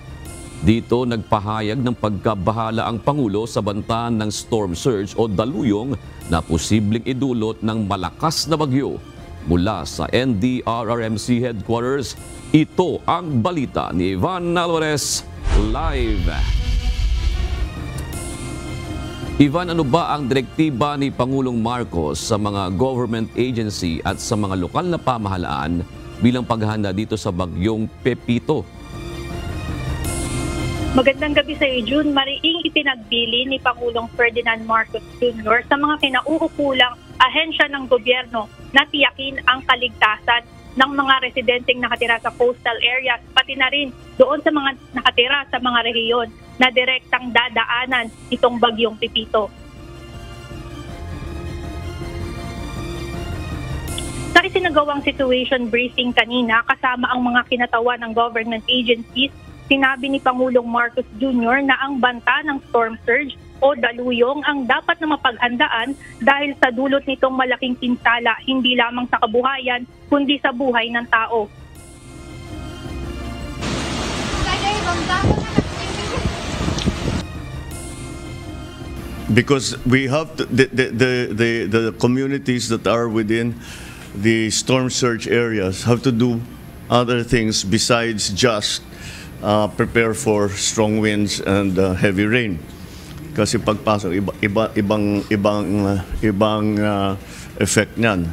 Dito nagpahayag ng pagkabahala ang Pangulo sa banta ng storm surge o daluyong na posibleng idulot ng malakas na bagyo. Mula sa NDRRMC Headquarters, ito ang balita ni Ivan Alvarez live. Ivan, ano ba ang direktiba ni Pangulong Marcos sa mga government agency at sa mga lokal na pamahalaan bilang paghahanda dito sa bagyong Pepito? Magandang gabi sa iyo, June. Mariing ipinagbili ni Pangulong Ferdinand Marcos Jr. sa mga kinauukulang ahensya ng gobyerno na tiyakin ang kaligtasan ng mga residenteng nakatira sa coastal areas, pati na rin doon sa mga nakatira sa mga rehiyon na direktang dadaanan itong bagyong Pepito. Sa isinagawang situation briefing kanina kasama ang mga kinatawan ng government agencies, sinabi ni Pangulong Marcos Jr. na ang banta ng storm surge o daluyong ang dapat na mapaghandaan dahil sa dulot nitong malaking pinsala hindi lamang sa kabuhayan kundi sa buhay ng tao. Because we have to, the communities that are within the storm surge areas have to do other things besides just prepare for strong winds and heavy rain. Kasi pagpasok ibang effect niyan.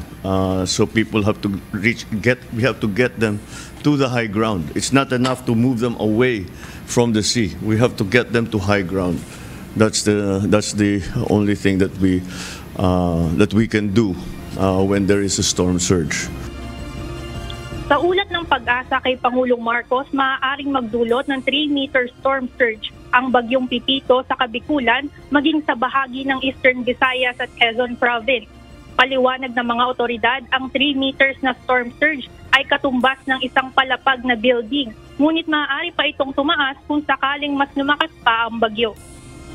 So people have to we have to get them to the high ground. It's not enough to move them away from the sea. We have to get them to high ground. That's the only thing that we can do when there is a storm surge. Sa ulat ng Pag-asa kay Pangulong Marcos, maaaring magdulot ng 3-meter storm surge ang bagyong Pepito sa Kabikulan maging sa bahagi ng Eastern Visayas at Quezon Province. Paliwanag ng mga otoridad, ang 3 meters na storm surge ay katumbas ng isang palapag na building. Ngunit maaari pa itong tumaas kung sakaling mas lumakas pa ang bagyo.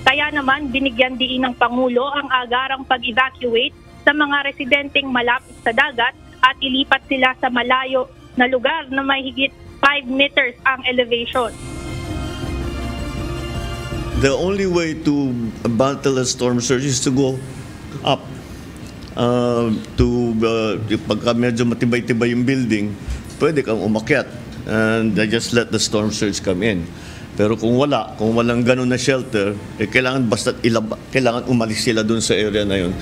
Kaya naman binigyan diin ng Pangulo ang agarang pag-evacuate sa mga residenteng malapit sa dagat at ilipat sila sa malayo na lugar na may higit 5 meters ang elevation. The only way to battle a storm surge is to go up. Pagka medyo matibay-tibay yung building, pwede kang umakyat and just let the storm surge come in. Pero kung walang ganun na shelter, kailangan umalis sila dun sa area na yun.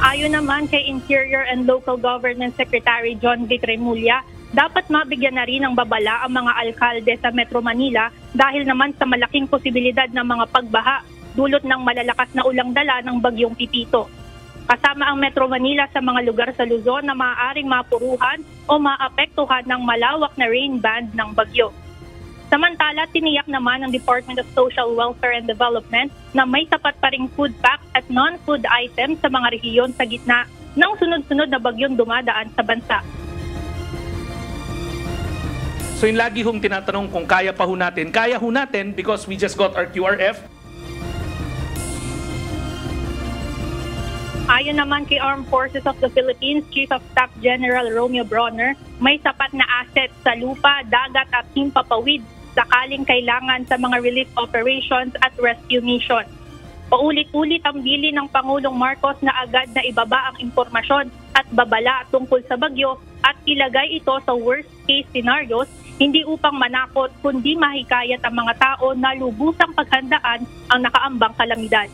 Ayon naman kay Interior and Local Government Secretary John Vic Remulla, dapat mabigyan na rin ng babala ang mga alkalde sa Metro Manila dahil naman sa malaking posibilidad ng mga pagbaha dulot ng malalakas na ulang dala ng bagyong Pepito. Kasama ang Metro Manila sa mga lugar sa Luzon na maaaring mapuruhan o maapektuhan ng malawak na rain band ng bagyo. Samantala, tiniyak naman ng Department of Social Welfare and Development na may sapat pa ring food packs at non-food items sa mga rehiyon sa gitna ng sunod-sunod na bagyong dumadaan sa bansa. So yung lagi hong tinatanong kung kaya pa ho natin. Kaya ho natin because we just got our QRF. Ayon naman kay Armed Forces of the Philippines Chief of Staff General Romeo Bronner, may sapat na assets sa lupa, dagat at himpapawid sakaling kailangan sa mga relief operations at rescue mission. Paulit-ulit ang bili ng Pangulong Marcos na agad na ibaba ang impormasyon at babala tungkol sa bagyo at ilagay ito sa worst case scenarios, Hindi upang manakot, kundi mahikayat ang mga tao na lubusang paghandaan ang nakaambang kalamidad.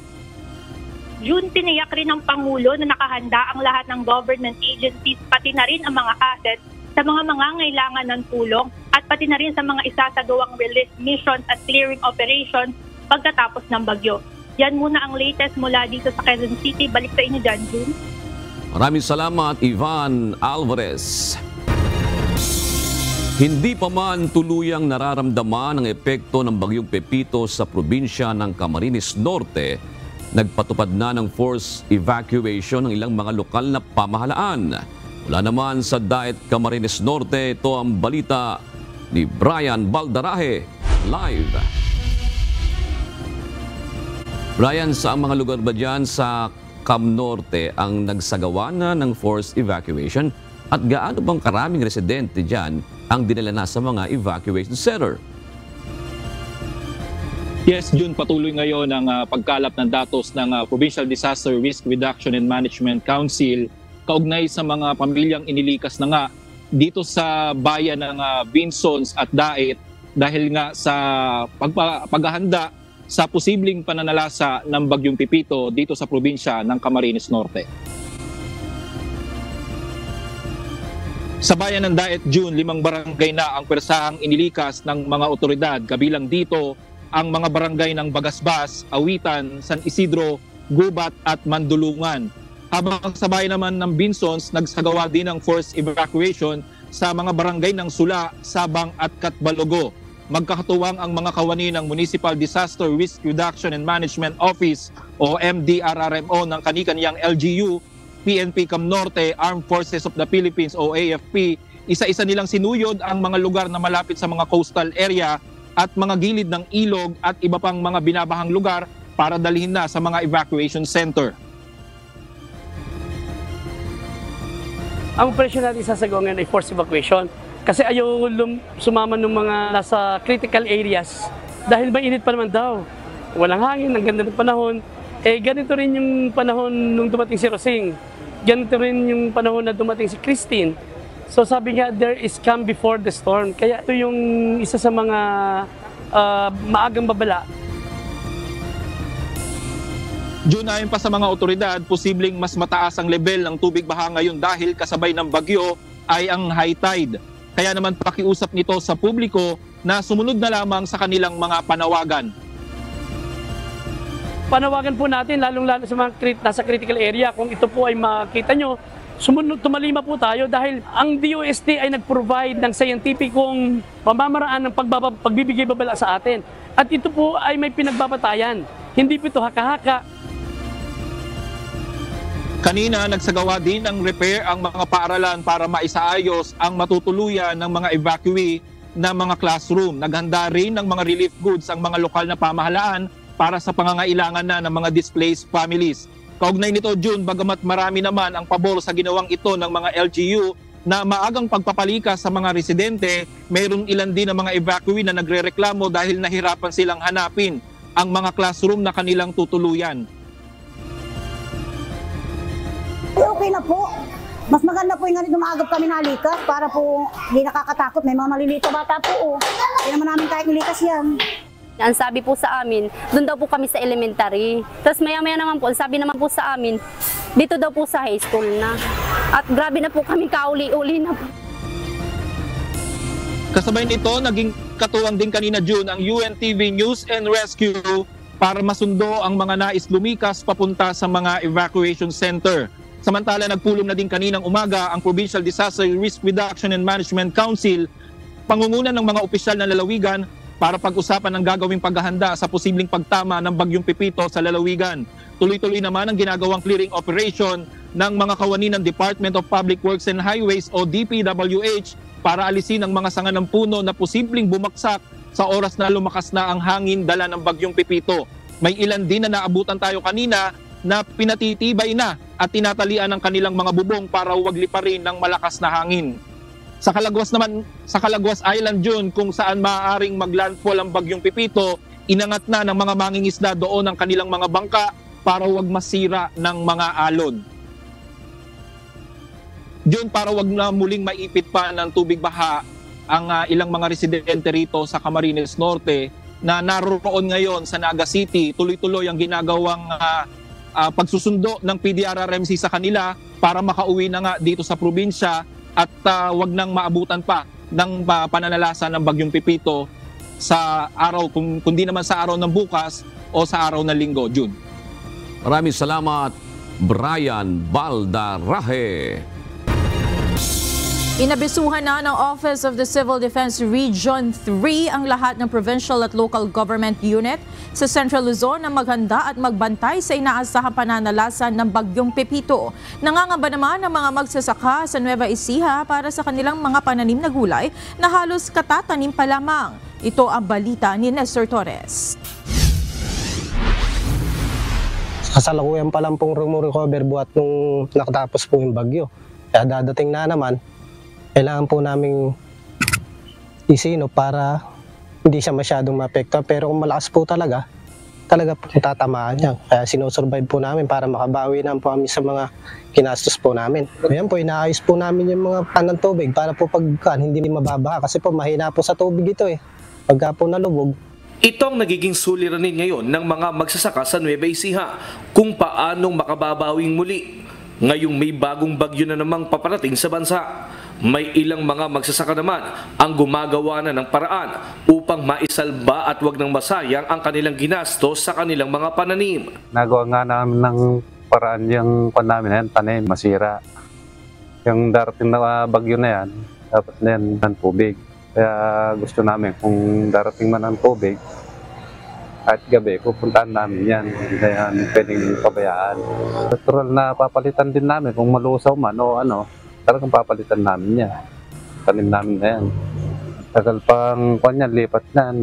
June, tiniyak rin ng Pangulo na nakahanda ang lahat ng government agencies, pati na rin ang mga assets sa mga mangangailangan ng tulong at pati na rin sa mga isasagawang relief missions at clearing operations pagkatapos ng bagyo. Yan muna ang latest mula dito sa Quezon City. Balik sa inyo dyan, June. Maraming salamat, Ivan Alvarez. Hindi pa man tuluyang nararamdaman ang epekto ng bagyong Pepito sa probinsya ng Camarines Norte, nagpatupad na ng forced evacuation ng ilang mga lokal na pamahalaan. Mula naman sa Daet Camarines Norte, ito ang balita ni Brian Baldarahe, live. Brian, sa mga lugar ba dyan sa Cam Norte ang nagsagawa na ng forced evacuation at gaano bang karaming residente dyan ang dinala na sa mga evacuation center? Yes, June, patuloy ngayon ang pagkalap ng datos ng Provincial Disaster Risk Reduction and Management Council kaugnay sa mga pamilyang inilikas na nga dito sa bayan ng Vinsons at Daet dahil nga sa paghahanda sa posibleng pananalasa ng bagyong Pepito dito sa probinsya ng Camarines Norte. Sa bayan ng Daet, June, 5 barangay na ang pwersahang inilikas ng mga otoridad. Kabilang dito ang mga barangay ng Bagasbas, Awitan, San Isidro, Gubat at Mandulungan. Habang sa bayan naman ng Vinsons, nagsagawa din ng forced evacuation sa mga barangay ng Sula, Sabang at Catbalogo. Magkakatuwang ang mga kawani ng Municipal Disaster Risk Reduction and Management Office o MDRRMO ng kani-kaniyang LGU, PNP Cam Norte, Armed Forces of the Philippines o AFP. Isa-isa nilang sinuyod ang mga lugar na malapit sa mga coastal area at mga gilid ng ilog at iba pang mga binabahang lugar para dalhin na sa mga evacuation center. Ang operasyon natin sasagawa ngayon ay forced evacuation. Kasi ayaw sumama ng mga nasa critical areas dahil mainit pa naman daw. Walang hangin, ang ganda ng panahon. Ganito rin yung panahon nung dumating si Rosing. Ganito rin yung panahon na dumating si Christine. So sabi nga, there is calm before the storm. Kaya ito yung isa sa mga maagang babala. June, ayon pa sa mga otoridad, posibleng mas mataas ang level ng tubig baha ngayon dahil kasabay ng bagyo ay ang high tide. Kaya naman pakiusap nito sa publiko na sumunod na lamang sa kanilang mga panawagan. Panawagan po natin, lalong-lalo sa mga nasa critical area, kung ito po ay makita nyo, tumalima po tayo dahil ang DOST ay nag-provide ng scientificong pamamaraan ng pagbibigay babala sa atin. At ito po ay may pinagbabatayan. Hindi po ito haka-haka. Kanina, nagsagawa din ng repair ang mga paaralan para maisaayos ang matutuluyan ng mga evacuee na mga classroom. Naghanda rin ng mga relief goods ang mga lokal na pamahalaan para sa pangangailangan na ng mga displaced families. Kaugnay nito, June, bagamat marami naman ang pabor sa ginawang ito ng mga LGU na maagang pagpapalikas sa mga residente, mayroon ilan din ng mga evacuee na nagrereklamo dahil nahirapan silang hanapin ang mga classroom na kanilang tutuluyan. Okay na po. Mas maganda po yung ganito maagap kami nalikas para po hindi nakakatakot. May mga malilito bata po. Hindi naman namin kahit nilikas yan. Ang sabi po sa amin, doon daw po kami sa elementary. Tapos maya-maya naman po, sabi naman po sa amin, dito daw po sa high school na. At grabe na po kami, kauli-uli na po. Kasabay nito, naging katuwang din kanina, June, ang UNTV News and Rescue para masundo ang mga nais lumikas papunta sa mga evacuation center. Samantala, nagpulong na din kaninang umaga ang Provincial Disaster Risk Reduction and Management Council, pangunguna ng mga opisyal ng lalawigan para pag-usapan ang gagawing paghahanda sa posibleng pagtama ng bagyong Pepito sa lalawigan. Tuloy-tuloy naman ang ginagawang clearing operation ng mga kawani ng Department of Public Works and Highways o DPWH para alisin ang mga sanga ng puno na posibleng bumagsak sa oras na lumakas na ang hangin dala ng bagyong Pepito. May ilan din na naabutan tayo kanina na pinatitibay na at tinatalian ng kanilang mga bubong para huwag liparin ng malakas na hangin. Sa Calaguas naman, sa Calaguas Island, June, kung saan maaaring maglandfall ang bagyong Pepito, inangat na ng mga mangingisda doon ang kanilang mga bangka para huwag masira ng mga alon. June, para huwag na muling maipit pa ng tubig baha ang ilang mga residente rito sa Camarines Norte na naroon ngayon sa Naga City. Tuloy-tuloy ang ginagawang pagsusundo ng PDRRMC sa kanila para makauwi na nga dito sa probinsya at wag nang maabutan pa ng pananalasa ng Bagyong Pipito sa araw, kundi naman sa araw ng bukas o sa araw ng Linggo, June. Maraming salamat, Brian Baldaraje. Inabisuhan na ng Office of the Civil Defense Region 3 ang lahat ng provincial at local government unit sa Central Luzon na maghanda at magbantay sa inaasahang pananalasa ng Bagyong Pepito. Nangangamba naman ang mga magsasaka sa Nueva Ecija para sa kanilang mga pananim na gulay na halos katatanim pa lamang. Ito ang balita ni Nestor Torres. Kasalukuyan pa lang pong recover buhat nung nakatapos po yung bagyo. Kaya dadating na naman, kailangan po namin isino para hindi siya masyadong maapekto. Pero kung malakas po talaga po tatamaan niya. Kaya sinusurvive po namin para makabawi na po kami sa mga kinastos po namin. Ayan po, inaayos po namin yung mga panang tubig para po pagkaan hindi mababaha. Kasi po mahina po sa tubig ito eh. Pagka po nalubog. Ito ang nagiging suliranin ngayon ng mga magsasaka sa Nueva Ecija kung paanong makababawing muli. Ngayong may bagong bagyo na namang paparating sa bansa. May ilang mga magsasaka naman ang gumagawa na ng paraan upang maisalba at wag nang masayang ang kanilang ginastos sa kanilang mga pananim. Nagawa nga namin ng paraan yung namin, tanim, masira. Yung darating na bagyo na yan, dapat na yan ng tubig. Kaya gusto namin kung darating man ang tubig, at gabi, pupuntahan namin yan. Hindi na yan pwedeng pabayaan. Natural na papalitan din namin kung malusaw man o ano. Talagang papalitan namin yan. Tanim namin na yan. Tagal pang kanyan, lipat na yan.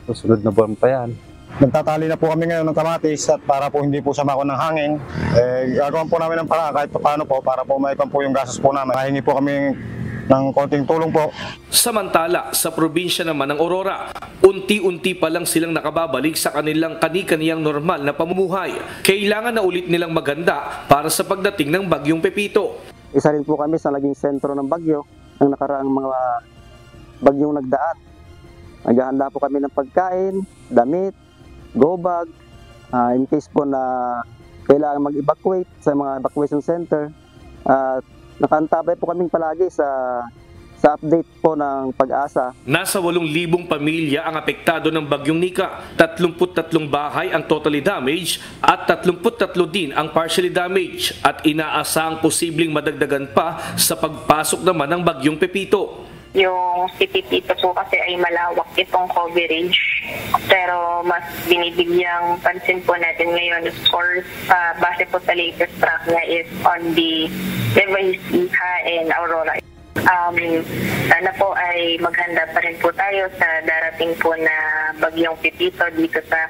Susunod na buwan pa yan. Nagtatali na po kami ngayon ng kamatis at para po hindi po sama ko ng hangin. Gagawin po namin ng paraan kahit paano po para po maipan po yung gastos po namin. Mahingi po kami ng konting tulong po. Samantala, sa probinsya naman ng Aurora, unti-unti pa lang silang nakababalik sa kanilang kani-kaniyang normal na pamumuhay. Kailangan na ulit nilang maganda para sa pagdating ng Bagyong Pepito. Isa rin po kami sa naging sentro ng bagyo ng nakaraang mga bagyong nagdaan. Naghahanda po kami ng pagkain, damit, go bag, in case po na kailangan mag-evacuate sa mga evacuation center. Nakaantabay po kaming palagi sa update po ng Pag-asa. Nasa 8,000 pamilya ang apektado ng Bagyong Nika. 33 bahay ang totally damaged at 33 din ang partially damaged at inaasahang posibleng madagdagan pa sa pagpasok naman ng Bagyong Pepito. Yung si Pepito po kasi ay malawak itong coverage, pero mas binibigyang pansin po natin ngayon, of course, base po sa latest track niya is on the Nueva Ecija and Aurora. Sana po ay maghanda pa rin po tayo sa darating po na Bagyong Pepito dito sa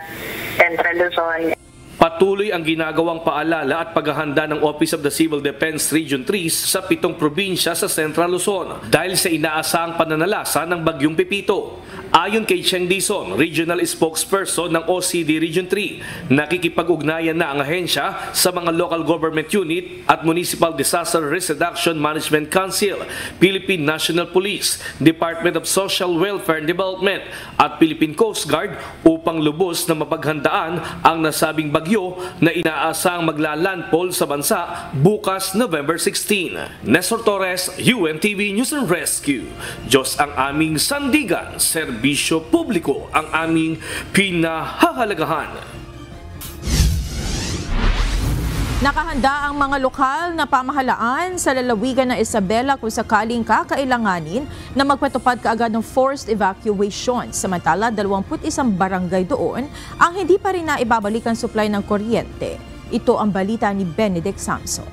Central Luzon. Patuloy ang ginagawang paalala at paghahanda ng Office of the Civil Defense Region 3 sa 7 probinsya sa Central Luzon dahil sa inaasahang pananalasa ng Bagyong Pepito. Ayon kay Cheng Dison, Regional Spokesperson ng OCD Region 3, nakikipag-ugnayan na ang ahensya sa mga local government unit at Municipal Disaster Risk Reduction Management Council, Philippine National Police, Department of Social Welfare and Development at Philippine Coast Guard upang lubos na mapaghandaan ang nasabing bagyo na inaasahang maglalandfall sa bansa bukas November 16. Nestor Torres, UNTV News and Rescue. Diyos ang aming sandigan, serbisyo publiko ang aming pinahahalagahan. Nakahanda ang mga lokal na pamahalaan sa lalawigan ng Isabela kung sakaling kakailanganin na magpatupad kaagad ng forced evacuation. Samantala, 21 barangay doon ang hindi pa rin naibabalik ang supply ng kuryente. Ito ang balita ni Benedict Samson.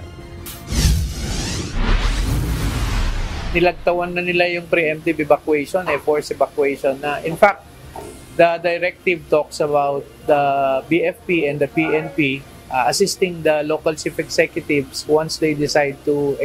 Nilagtawan na nila yung preemptive evacuation, forced evacuation na. In fact, the directive talks about the BFP and the PNP assisting the local chief executives once they decide to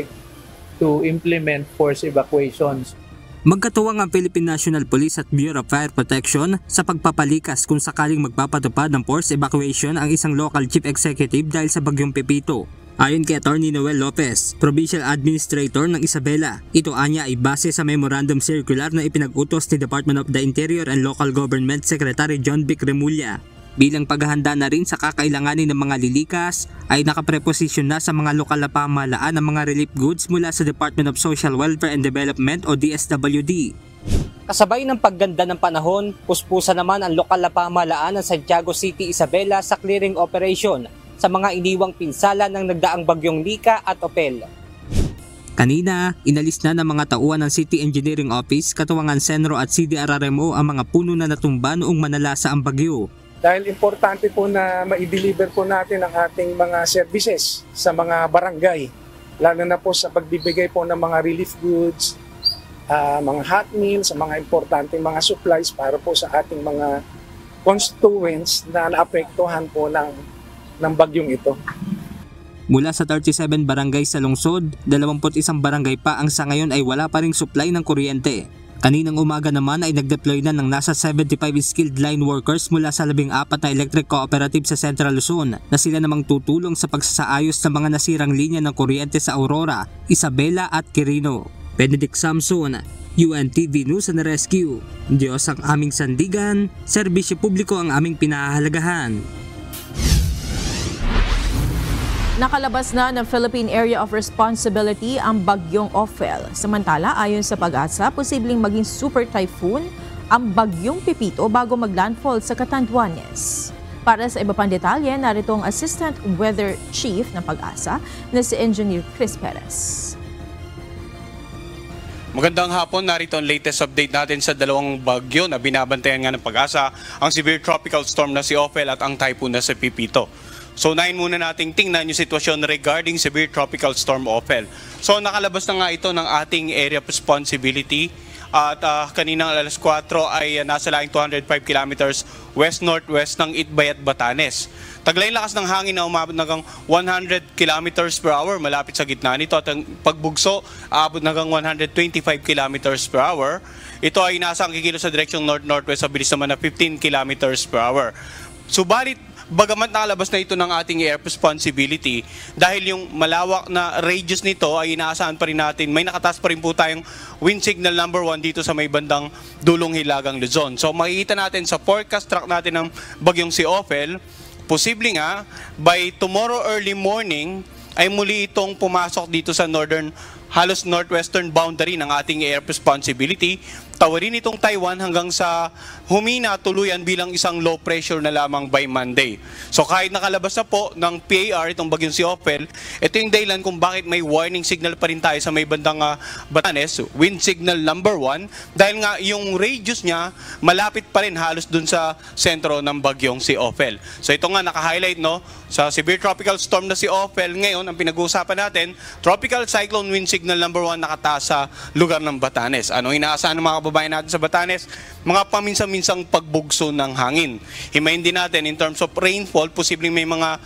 implement forced evacuations. Magkatuwang ang Philippine National Police at Bureau of Fire Protection sa pagpapalikas kung sakaling magpapatupad ng forced evacuation ang isang local chief executive dahil sa Bagyong Pepito. Ayon kay Atty. Noel Lopez, Provincial Administrator ng Isabela, ito anya ay base sa Memorandum Circular na ipinag-utos ni Department of the Interior and Local Government Secretary John Vic Remulla. Bilang paghahanda na rin sa kakailanganin ng mga lilikas, ay nakapreposisyon na sa mga lokal na pamahalaan ang mga relief goods mula sa Department of Social Welfare and Development o DSWD. Kasabay ng pagganda ng panahon, puspusa naman ang lokal na pamahalaan ng Santiago City, Isabela sa clearing operation sa mga iniwang pinsala ng nagdaang bagyong Nika at Opel. Kanina, inalis na ng mga tauhan ng City Engineering Office, Katuwangan Senro at CDRRMO ang mga puno na natumba noong manalasa ang bagyo. Dahil importante po na ma-deliver po natin ang ating mga services sa mga barangay, lalo na po sa pagbibigay po ng mga relief goods, mga hot meals, mga importanteng mga supplies para po sa ating mga constituents na naapektuhan po ng bagyong ito. Mula sa 37 barangay sa lungsod, 21 barangay pa ang sa ngayon ay wala pa ring supply ng kuryente. Kaninang umaga naman ay nag-deploy na ng nasa 75 skilled line workers mula sa 14 na electric cooperative sa Central Luzon na sila namang tutulong sa pagsasaayos ng mga nasirang linya ng kuryente sa Aurora, Isabela at Quirino. Benedict Samson, UNTV News and Rescue. Diyos ang aming sandigan, serbisyo publiko ang aming pinahahalagahan. Nakalabas na ng Philippine Area of Responsibility ang bagyong Ophel. Samantala, ayon sa Pag-asa, posibleng maging super typhoon ang bagyong Pipito bago maglandfall sa Catanduanes. Para sa iba pang detalye, narito ang Assistant Weather Chief ng Pag-asa na si Engineer Chris Perez. Magandang hapon, narito ang latest update natin sa dalawang bagyo na binabantayan nga ng Pag-asa, ang severe tropical storm na si Ophel at ang typhoon na si Pipito. So unahin muna nating tingnan yung sitwasyon regarding severe tropical storm Ophel. So nakalabas na nga ito ng ating area of responsibility at kaninang alas 4 ay nasa laing 205 kilometers west-northwest ng Itbay at Batanes. Taglay lakas ng hangin na umabot hanggang 100 kilometers per hour malapit sa gitna nito at ang pagbugso aabot hanggang 125 kilometers per hour. Ito ay nasa ang kikilos sa direksyong north-northwest sa bilis naman na 15 kilometers per hour. Subalit, bagamat nakalabas na ito ng ating air responsibility, dahil yung malawak na radius nito ay inaasahan pa rin natin, may nakataas pa rin po tayong wind signal number 1 dito sa may bandang dulong Hilagang Luzon. So makikita natin sa forecast track natin ng bagyong si Ophel, posible nga by tomorrow early morning ay muli itong pumasok dito sa halos northwestern boundary ng ating air responsibility. Tawarin itong Taiwan hanggang sa humina tuluyan bilang isang low pressure na lamang by Monday. So kahit nakalabas na po ng PAR itong bagyong si Ophel, ito yung dahilan kung bakit may warning signal pa rin tayo sa may bandang Batanes, wind signal number 1, dahil nga yung radius niya malapit pa rin halos dun sa sentro ng bagyong si Ophel. So ito nga naka-highlight sa severe tropical storm na si Ophel. Ngayon ang pinag-uusapan natin, tropical cyclone wind signal number 1 nakataas sa lugar ng Batanes. Ano inaasahan ng mga kababayan natin sa Batanes? Mga paminsan-minsang pagbugso ng hangin. Himayin din natin in terms of rainfall, posibleng may mga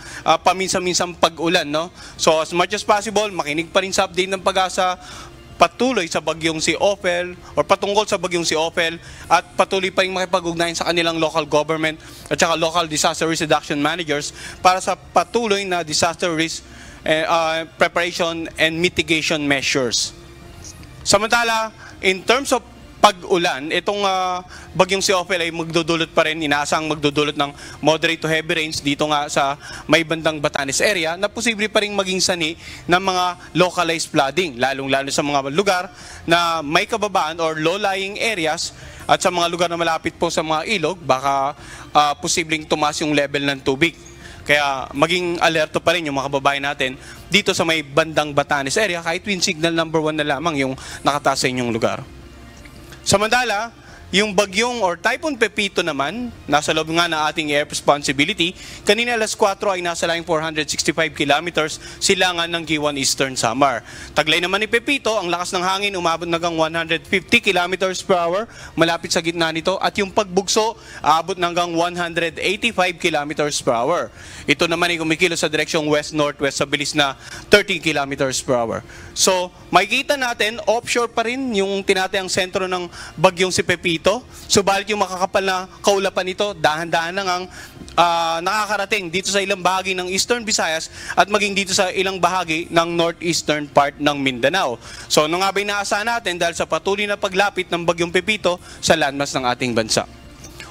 paminsan-minsang pag-ulan. So as much as possible, makinig pa rin sa update ng Pag-asa patuloy sa bagyong si Ophel or patungkol sa bagyong si Ophel at patuloy pa rin makipag-ugnayan sa kanilang local government at saka local disaster risk reduction managers para sa patuloy na disaster risk preparation and mitigation measures. Samantala, in terms of pag-ulan, itong bagyong si Ophel ay magdudulot pa rin, inaasang magdudulot ng moderate to heavy rains dito nga sa may bandang Batanes area na posible pa rin maging sani ng mga localized flooding, lalong-lalo sa mga lugar na may kababaan or low-lying areas at sa mga lugar na malapit po sa mga ilog, baka posibleng tumaas yung level ng tubig. Kaya maging alerto pa rin yung mga kababayan natin dito sa may bandang Batanes area kahit wind signal number 1 na lamang yung nakataas sa inyong lugar. Samantala, yung bagyong or typhoon Pepito naman, nasa loob nga ng ating air responsibility, kanina alas 4 ay nasa laing 465 kilometers silangan ng Giwan Eastern Samar. Taglay naman ni Pepito, ang lakas ng hangin umabot hanggang 150 kilometers per hour malapit sa gitna nito at yung pagbugso aabot hanggang 185 kilometers per hour. Ito naman ay kumikilos sa direksyong west-northwest sa bilis na 13 kilometers per hour. So, makikita natin, offshore pa rin yung tinatayang sentro ng bagyong si Pepito Pepito. Subalit yung makakapal na kaulapan nito, dahan-dahan na ngang nakakarating dito sa ilang bahagi ng Eastern Visayas at maging dito sa ilang bahagi ng northeastern part ng Mindanao. So ano nga ba inaasahan natin dahil sa patuloy na paglapit ng bagyong Pepito sa landmass ng ating bansa?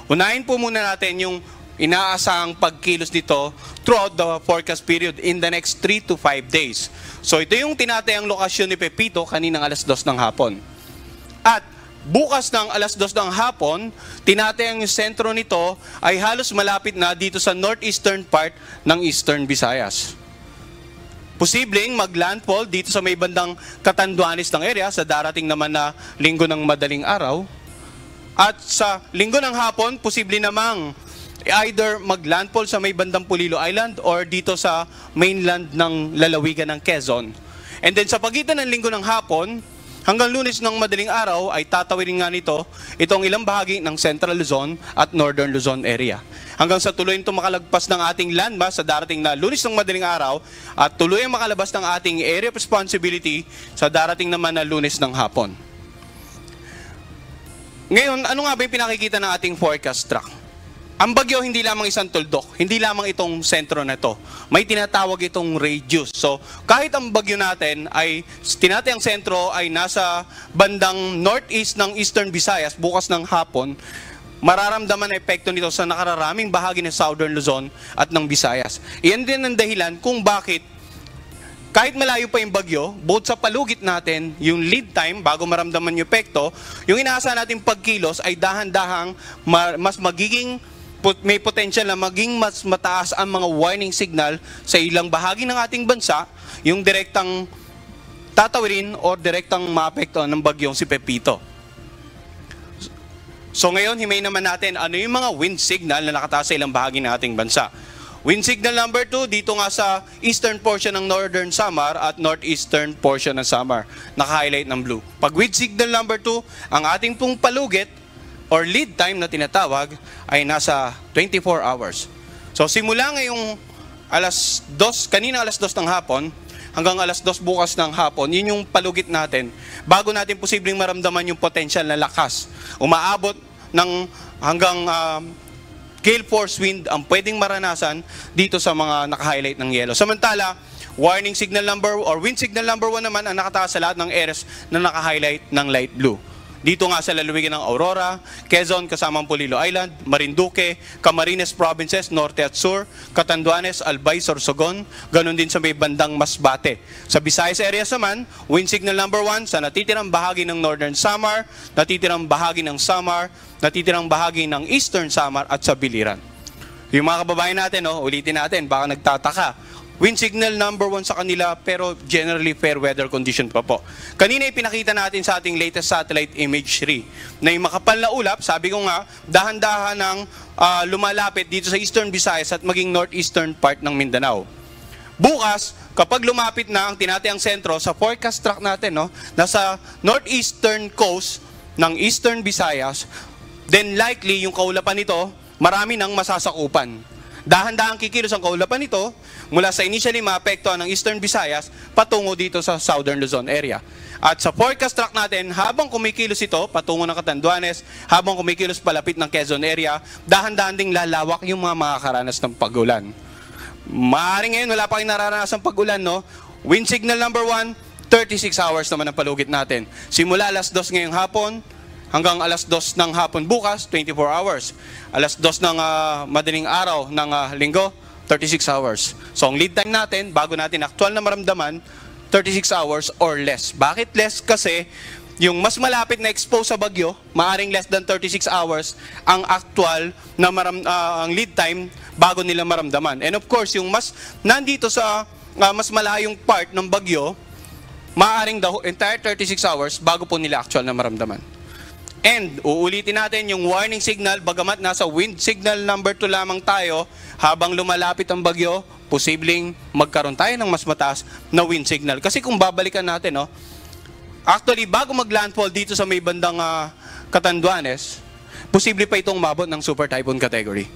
Unahin po muna natin yung inaasahang pagkilos nito throughout the forecast period in the next 3 to 5 days. So ito yung tinatayang lokasyon ni Pepito kaninang alas 2 ng hapon. At bukas ng alas 2 ng hapon, tinatayang yung sentro nito ay halos malapit na dito sa northeastern part ng Eastern Visayas. Posibleng maglandfall dito sa may bandang Catanduanes ng area sa darating naman na linggo ng madaling araw. At sa linggo ng hapon, posible namang either maglandfall sa may bandang Pulilo Island or dito sa mainland ng lalawigan ng Quezon. And then sa pagitan ng linggo ng hapon, hanggang Lunes ng madaling araw ay tatawirin nga nito itong ilang bahagi ng Central Luzon at Northern Luzon area. Hanggang sa tuloy nito makalagpas ng ating landmass sa darating na Lunes ng madaling araw at tuloy ang makalabas ng ating area of responsibility sa darating naman na Lunes ng hapon. Ngayon, ano nga ba yung pinakikita ng ating forecast track? Ang bagyo hindi lamang isang tuldok, hindi lamang itong sentro na ito. May tinatawag itong radius. So, kahit ang bagyo natin ay tinatayang sentro ay nasa bandang northeast ng Eastern Visayas bukas ng hapon, mararamdaman ang epekto nito sa nakararaming bahagi ng Southern Luzon at ng Visayas. Iyan din ang dahilan kung bakit kahit malayo pa yung bagyo, both sa palugit natin, yung lead time bago maramdaman yung epekto, yung inaasahan natin pagkilos ay dahan-dahang mas magiging may potential na maging mas mataas ang mga warning signal sa ilang bahagi ng ating bansa, yung direktang tatawirin o direktang maapektuhan ng bagyong si Pepito. So ngayon, himay naman natin ano yung mga wind signal na nakataas sa ilang bahagi ng ating bansa. Wind signal number 2, dito nga sa eastern portion ng Northern Samar at northeastern portion ng Samar, naka-highlight ng blue. Pag wind signal number 2, ang ating pong palugit or lead time na tinatawag ay nasa 24 hours. So simula ngayong alas 2, kanina alas 2 ng hapon, hanggang alas 2 bukas ng hapon, yun yung palugit natin. Bago natin posibleng maramdaman yung potential na lakas. Umaabot ng hanggang gale force wind ang pwedeng maranasan dito sa mga naka-highlight ng yellow. Samantala, warning signal number or wind signal number 1 naman ang nakataas sa lahat ng areas na naka-highlight ng light blue. Dito nga sa lalawigan ng Aurora, Quezon kasamang Pulilo Island, Marinduque, Camarines Provinces, Norte at Sur, Catanduanes, Albay, Sorsogon, ganun din sa may bandang Masbate. Sa Visayas areas naman, wind signal number 1 sa natitirang bahagi ng Northern Samar, natitirang bahagi ng Samar, natitirang bahagi ng Eastern Samar at sa Biliran. Yung mga kababayan natin, ulitin natin, baka nagtataka. Wind signal number 1 sa kanila pero generally fair weather condition pa po. Kanina ipinakita natin sa ating latest satellite imagery na yung makapal na ulap, sabi ko nga, dahan-dahan ng lumalapit dito sa Eastern Visayas at maging northeastern part ng Mindanao. Bukas, kapag lumapit na ang tinatayang sentro sa forecast track natin, nasa northeastern coast ng Eastern Visayas, then likely yung kaulapan nito, marami nang masasakupan. Dahan-dahan kikilos ang kaulapan nito mula sa initially maapektuhan ng Eastern Visayas patungo dito sa Southern Luzon area. At sa forecast track natin, habang kumikilos ito patungo ng Catanduanes, habang kumikilos palapit ng Quezon area, dahan-dahan ding lalawak yung mga makakaranas ng pag-ulan. Maaaring ngayon wala pa kayong nararanasan pag-ulan, Wind signal number 1, 36 hours naman ang palugit natin. Simula alas 2 ngayong hapon, hanggang alas 2 ng hapon bukas, 24 hours. Alas 2 ng madaling araw ng linggo, 36 hours. So ang lead time natin, bago natin aktual na maramdaman, 36 hours or less. Bakit less? Kasi yung mas malapit na expose sa bagyo, maaring less than 36 hours ang aktual na ang lead time bago nila maramdaman. And of course, yung mas nandito sa mas malayong part ng bagyo, maaring the entire 36 hours bago po nila actual na maramdaman. And uulitin natin yung warning signal, bagamat nasa wind signal number 2 lamang tayo, habang lumalapit ang bagyo, posibleng magkaroon tayo ng mas mataas na wind signal. Kasi kung babalikan natin, actually bago maglandfall dito sa may bandang Catanduanes, posible pa itong umabot ng super typhoon category.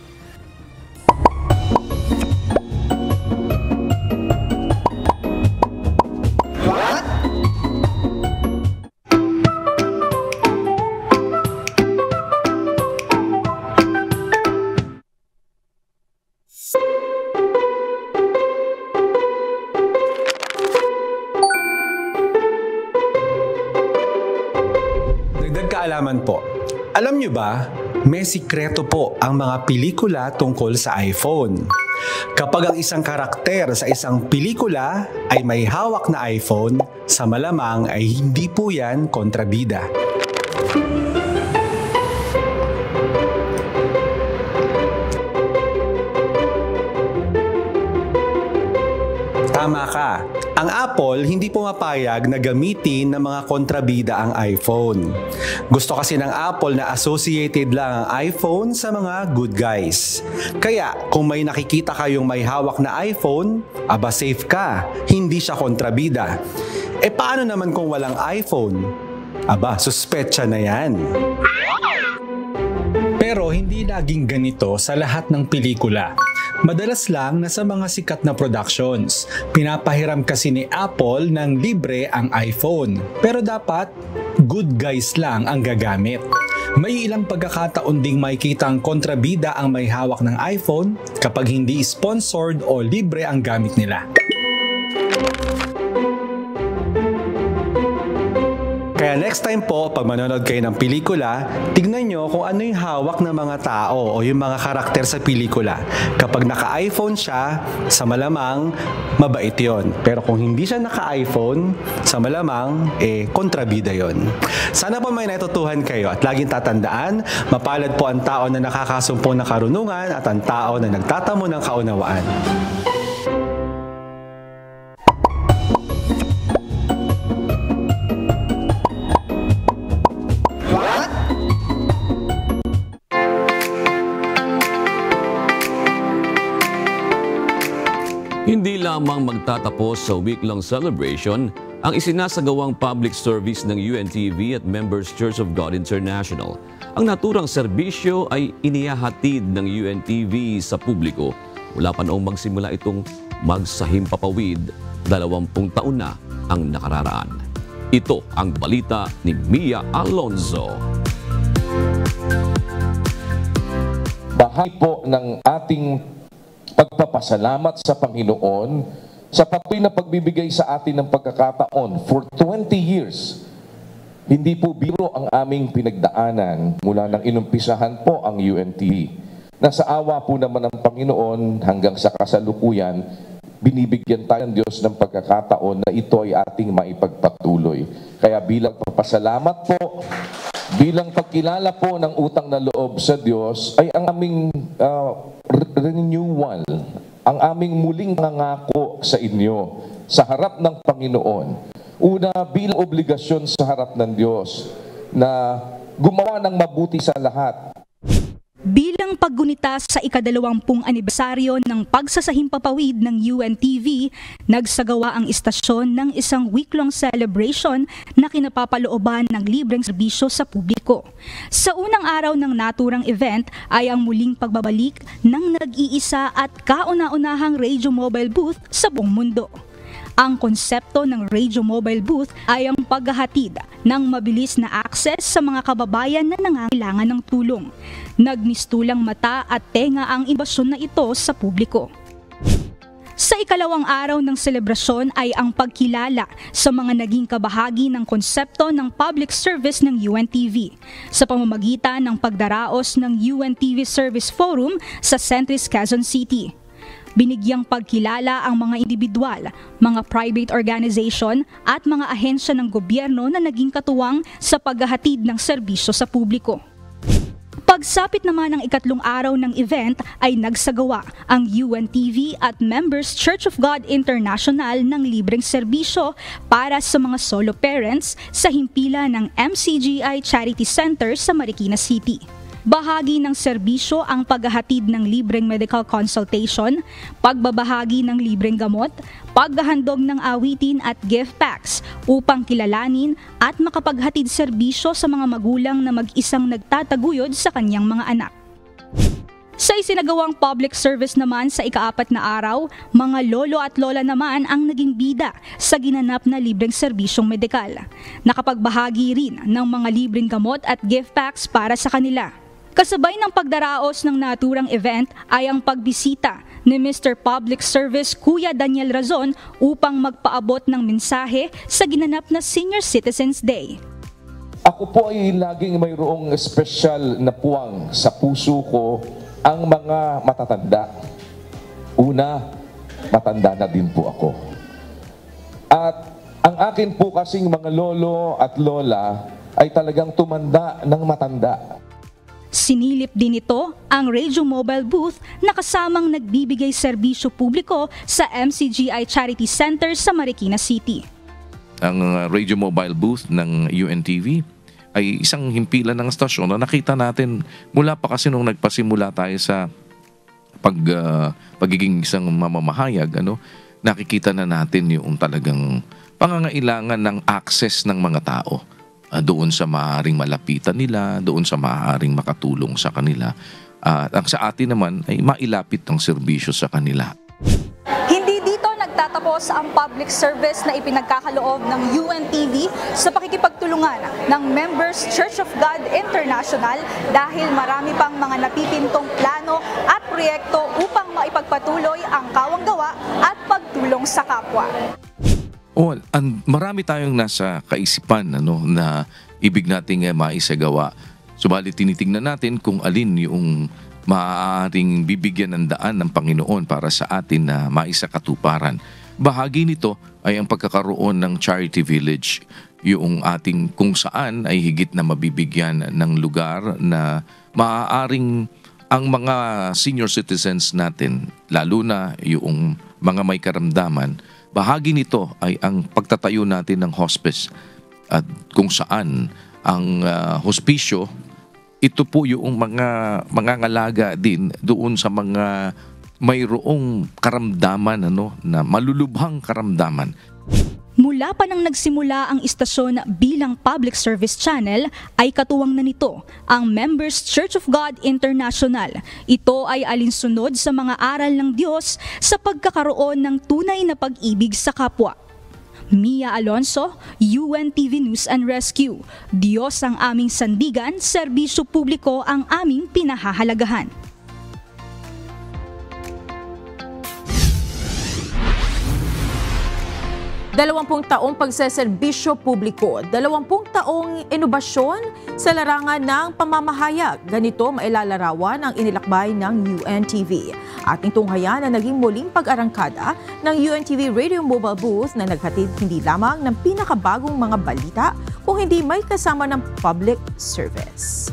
kaalaman po, alam nyo ba, may sikreto po ang mga pelikula tungkol sa iPhone. Kapag ang isang karakter sa isang pelikula ay may hawak na iPhone, sa malamang ay hindi po yan kontrabida. Tama ka. Ang Apple hindi pumapayag na gamitin ng mga kontrabida ang iPhone. Gusto kasi ng Apple na associated lang ang iPhone sa mga good guys. Kaya kung may nakikita kayong may hawak na iPhone, aba safe ka, hindi siya kontrabida. Paano naman kung walang iPhone? Aba, suspetsa na yan. Pero hindi laging ganito sa lahat ng pelikula. Madalas lang na sa mga sikat na productions, pinapahiram kasi ni Apple ng libre ang iPhone. Pero dapat, good guys lang ang gagamit. May ilang pagkakataon ding makikita ang kontrabida ang may hawak ng iPhone kapag hindi sponsored o libre ang gamit nila. Kaya next time po, pag manonood kayo ng pelikula, tignan nyo kung ano yung hawak ng mga tao o yung mga karakter sa pelikula. Kapag naka-iPhone siya, sa malamang, mabait yon. Pero kung hindi siya naka-iPhone, sa malamang, kontrabida yon. Sana po may natutuhan kayo at laging tatandaan, mapalad po ang tao na nakakasumpong ng karunungan at ang tao na nagtatamo ng kaunawaan. Hindi lamang magtatapos sa week-long celebration ang isinasagawang public service ng UNTV at Members Church of God International. Ang naturang serbisyo ay inihahatid ng UNTV sa publiko mula pa noong magsimula itong magsahimpapawid 20 taon na ang nakararaan. Ito ang balita ni Mia Alonzo. Bahagi po ng ating pagpapasalamat sa Panginoon sa patuloy na pagbibigay sa atin ng pagkakataon for 20 years. Hindi po biro ang aming pinagdaanan mula nang inumpisahan po ang UNTV. Nasa awa po naman ng Panginoon hanggang sa kasalukuyan, binibigyan tayo ng Diyos ng pagkakataon na ito ay ating maipagpatuloy. Kaya bilang pagpasalamat po, bilang pagkilala po ng utang na loob sa Diyos ay ang aming renewal, ang aming muling nangako sa inyo sa harap ng Panginoon. Una, bilang obligasyon sa harap ng Diyos na gumawa ng mabuti sa lahat. Bilang paggunita sa ika-20 anibersaryo ng pagsasahimpapawid ng UNTV, nagsagawa ang istasyon ng isang week-long celebration na kinapapalooban ng libreng serbisyo sa publiko. Sa unang araw ng naturang event ay ang muling pagbabalik ng nag-iisa at kauna-unahang radio mobile booth sa buong mundo. Ang konsepto ng radio mobile booth ay ang paghahatid ng mabilis na access sa mga kababayan na nangangailangan ng tulong. Nagmistulang mata at tenga ang imbasyon na ito sa publiko. Sa ikalawang araw ng selebrasyon ay ang pagkilala sa mga naging kabahagi ng konsepto ng public service ng UNTV sa pamamagitan ng pagdaraos ng UNTV Service Forum sa Centris, Quezon City. Binigyang pagkilala ang mga individual, mga private organization at mga ahensya ng gobyerno na naging katuwang sa paghahatid ng serbisyo sa publiko. Pagsapit naman ng ikatlong araw ng event ay nagsagawa ang UNTV at Members Church of God International ng libreng serbisyo para sa mga solo parents sa himpilan ng MCGI Charity Center sa Marikina City. Bahagi ng serbisyo ang paghahatid ng libreng medical consultation, pagbabahagi ng libreng gamot, paghahandog ng awitin at gift packs upang kilalanin at makapaghatid serbisyo sa mga magulang na mag-isang nagtataguyod sa kanyang mga anak. Sa isinagawang public service naman sa ika-4 na araw, mga lolo at lola naman ang naging bida sa ginanap na libreng serbisyong medikal. Nakapagbahagi rin ng mga libreng gamot at gift packs para sa kanila. Kasabay ng pagdaraos ng naturang event ay ang pagbisita ni Mr. Public Service Kuya Daniel Razon upang magpaabot ng mensahe sa ginanap na Senior Citizens Day. Ako Ako po ay laging mayroong espesyal na puwang sa puso ko ang mga matatanda. Una, matanda na din po ako. At ang akin po kasing mga lolo at lola ay talagang tumanda ng matanda. Sinilip din ito ang Radio Mobile Booth na kasamang nagbibigay serbisyo publiko sa MCGI Charity Center sa Marikina City. Ang Radio Mobile Booth ng UNTV ay isang himpilan ng stasyon na nakita natin mula pa kasi nung nagpasimula tayo sa pagiging isang mamamahayag, nakikita na natin yung talagang pangangailangan ng access ng mga tao. Doon sa maaaring malapitan nila, doon sa maaaring makatulong sa kanila. Ang sa atin naman ay mailapit ang serbisyo sa kanila. Hindi dito nagtatapos ang public service na ipinagkakaloob ng UNTV sa pakikipagtulungan ng Members Church of God International dahil marami pang mga napipintong plano at proyekto upang maipagpatuloy ang kawanggawa at pagtulong sa kapwa. Marami tayong nasa kaisipan na ibig nating maisagawa. Subalit tinitingnan natin kung alin yung maaaring bibigyan ng daan ng Panginoon para sa atin na maisakatuparan. Bahagi nito ay ang pagkakaroon ng Charity Village, yung ating kung saan ay higit na mabibigyan ng lugar na maaaring ang mga senior citizens natin, lalo na yung mga may karamdaman, bahagi nito ay ang pagtatayo natin ng hospice at kung saan ang hospisyo, ito po yung mga ngalaga din doon sa mga mayroong karamdaman na malulubhang karamdaman. Mula pa nang nagsimula ang istasyon bilang public service channel ay katuwang na nito ang Members Church of God International. Ito ay alinsunod sa mga aral ng Diyos sa pagkakaroon ng tunay na pag-ibig sa kapwa. Mia Alonso, UNTV News and Rescue. Diyos ang aming sandigan, serbisyo publiko ang aming pinahahalagahan. 20 taong pagseserbisyo publiko, 20 taong inobasyon sa larangan ng pamamahayag. Ganito mailalarawan ang inilakbay ng UNTV. Ating tunghayan na naging muling pag-arangkada ng UNTV Radio Mobile Booth na naghatid hindi lamang ng pinakabagong mga balita kung hindi may kasama ng public service.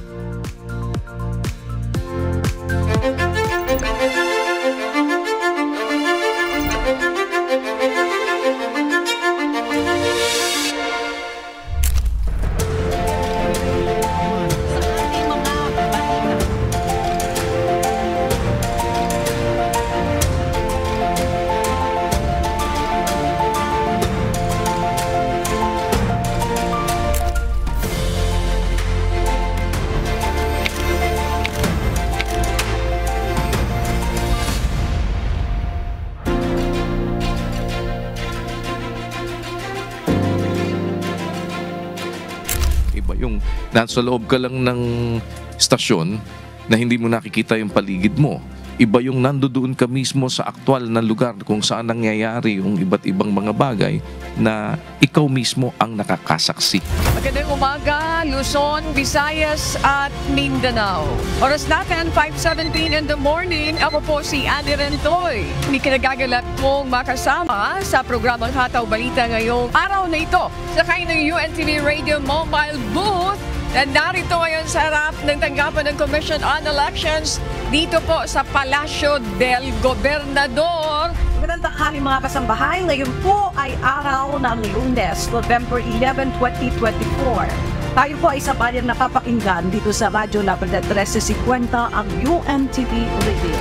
Yung nasa loob ka lang ng stasyon na hindi mo nakikita yung paligid mo. Iba yung nandoon ka mismo sa aktwal na lugar kung saan nangyayari yung iba't ibang mga bagay na ikaw mismo ang nakakasaksi. Magandang umaga, Luzon, Visayas at Mindanao. Oras natin, 5:17 in the morning. Ako po si Annie Rentoy. Hindi kinagagalak mong makasama sa programang Hataw Balita ngayong araw na ito. Sakay ng UNTV Radio Mobile Booth na narito ngayon sa harap ng tanggapan ng Commission on Elections dito po sa Palacio del Gobernador. Magandang tanghali mga kasambahay. Ngayon po ay araw ng Lunes, November 11, 2024. Tayo po ay sabayang nakapakinggan dito sa Radyo La Verdad 1350 ang UNTV Radio.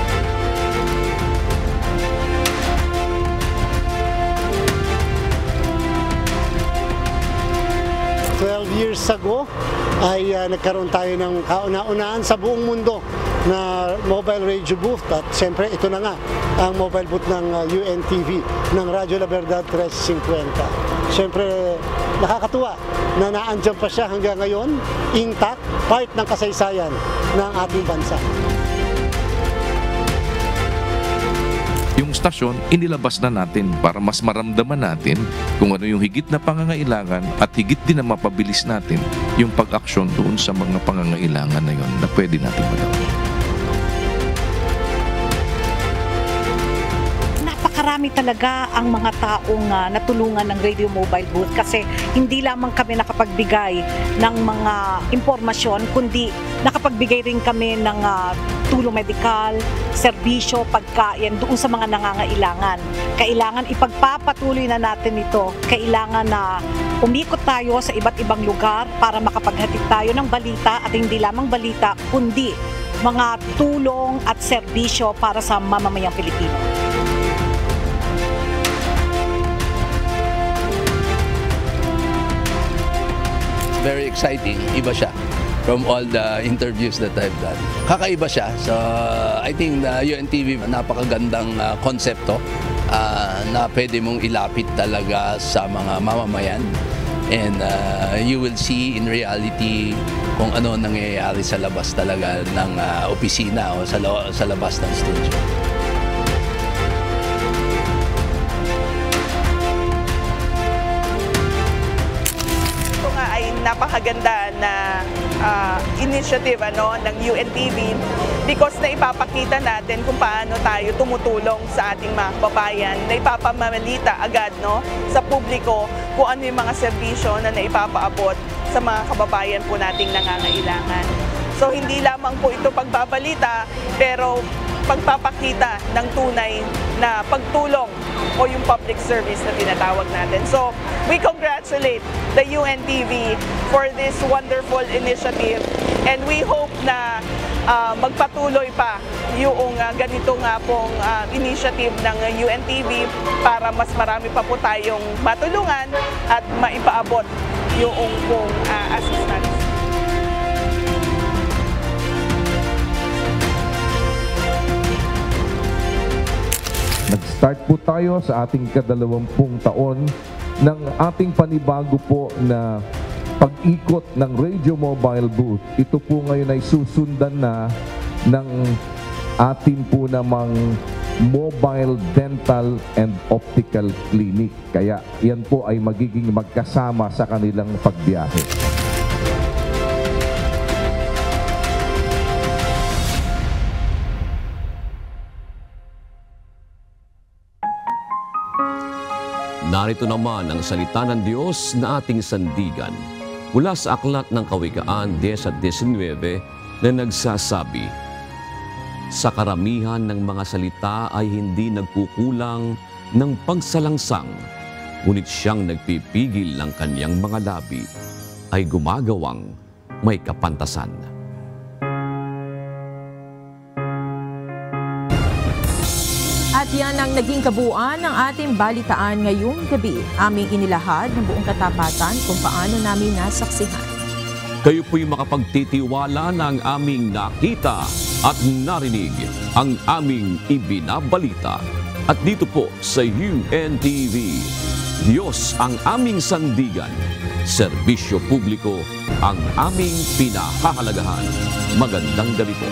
12 years ago ay nagkaroon tayo ng kauna-unahan sa buong mundo na mobile radio booth at siyempre ito na nga ang mobile booth ng UNTV ng Radyo La Verdad 1350. Siyempre nakakatuwa na naandyan pa siya hanggang ngayon, intact, part ng kasaysayan ng ating bansa. Yung istasyon, inilabas na natin para mas maramdaman natin kung ano yung higit na pangangailangan at higit din na mapabilis natin yung pag-aksyon doon sa mga pangangailangan na yon na pwede natin magawa. Napakarami talaga ang mga taong natulungan ng Radio Mobile Booth kasi hindi lamang kami nakapagbigay ng mga impormasyon kundi nakapagbigay rin kami ng tulong medikal, serbisyo, pagkain doon sa mga nangangailangan. Kailangan ipagpapatuloy na natin ito. Kailangan na umikot tayo sa iba't ibang lugar para makapaghatid tayo ng balita at hindi lamang balita kundi mga tulong at serbisyo para sa mamamayang Pilipino. Very exciting, iba siya from all the interviews that I've done. Kakaiba siya. So I think the UNTV napakagandang konsepto na pwede mong ilapit talaga sa mga mamamayan. And you will see in reality kung ano nangyayari sa labas talaga ng opisina o sa labas ng studio. Napakaganda na initiative ng UNTV because na ipapakita natin kung paano tayo tumutulong sa ating mga kababayan, na ipapamamalita agad sa publiko kung ano yung mga serbisyo na naipapaabot sa mga kababayan po nating nangangailangan. So hindi lamang po ito pagbabalita pero pagpapakita ng tunay na pagtulong o yung public service na tinatawag natin. So, we congratulate the UNTV for this wonderful initiative and we hope na magpatuloy pa yung ganito nga pong initiative ng UNTV para mas marami pa po tayong matulungan at maipaabot yung pong assistance. Nag-start po tayo sa ating ika-20 taon ng ating panibago po na pag-ikot ng Radio Mobile Booth. Ito po ngayon ay susundan na ng ating po namang Mobile Dental and Optical Clinic. Kaya yan po ay magiging magkasama sa kanilang pagbiyahe. Narito naman ang salita ng Diyos na ating sandigan mula sa Aklat ng Kawikaan 10:19 na nagsasabi, sa karamihan ng mga salita ay hindi nagkukulang ng pagsalangsang, ngunit siyang nagpipigil ng kanyang mga labi ay gumagawang may kapantasan. At yan ang naging kabuuan ng ating balitaan ngayong gabi. Aming inilahad ng buong katapatan kung paano namin nasaksihan. Kayo po'y makapagtitiwala ng aming nakita at narinig ang aming ibinabalita. At dito po sa UNTV, Diyos ang aming sandigan, serbisyo publiko ang aming pinahahalagahan. Magandang gabi po.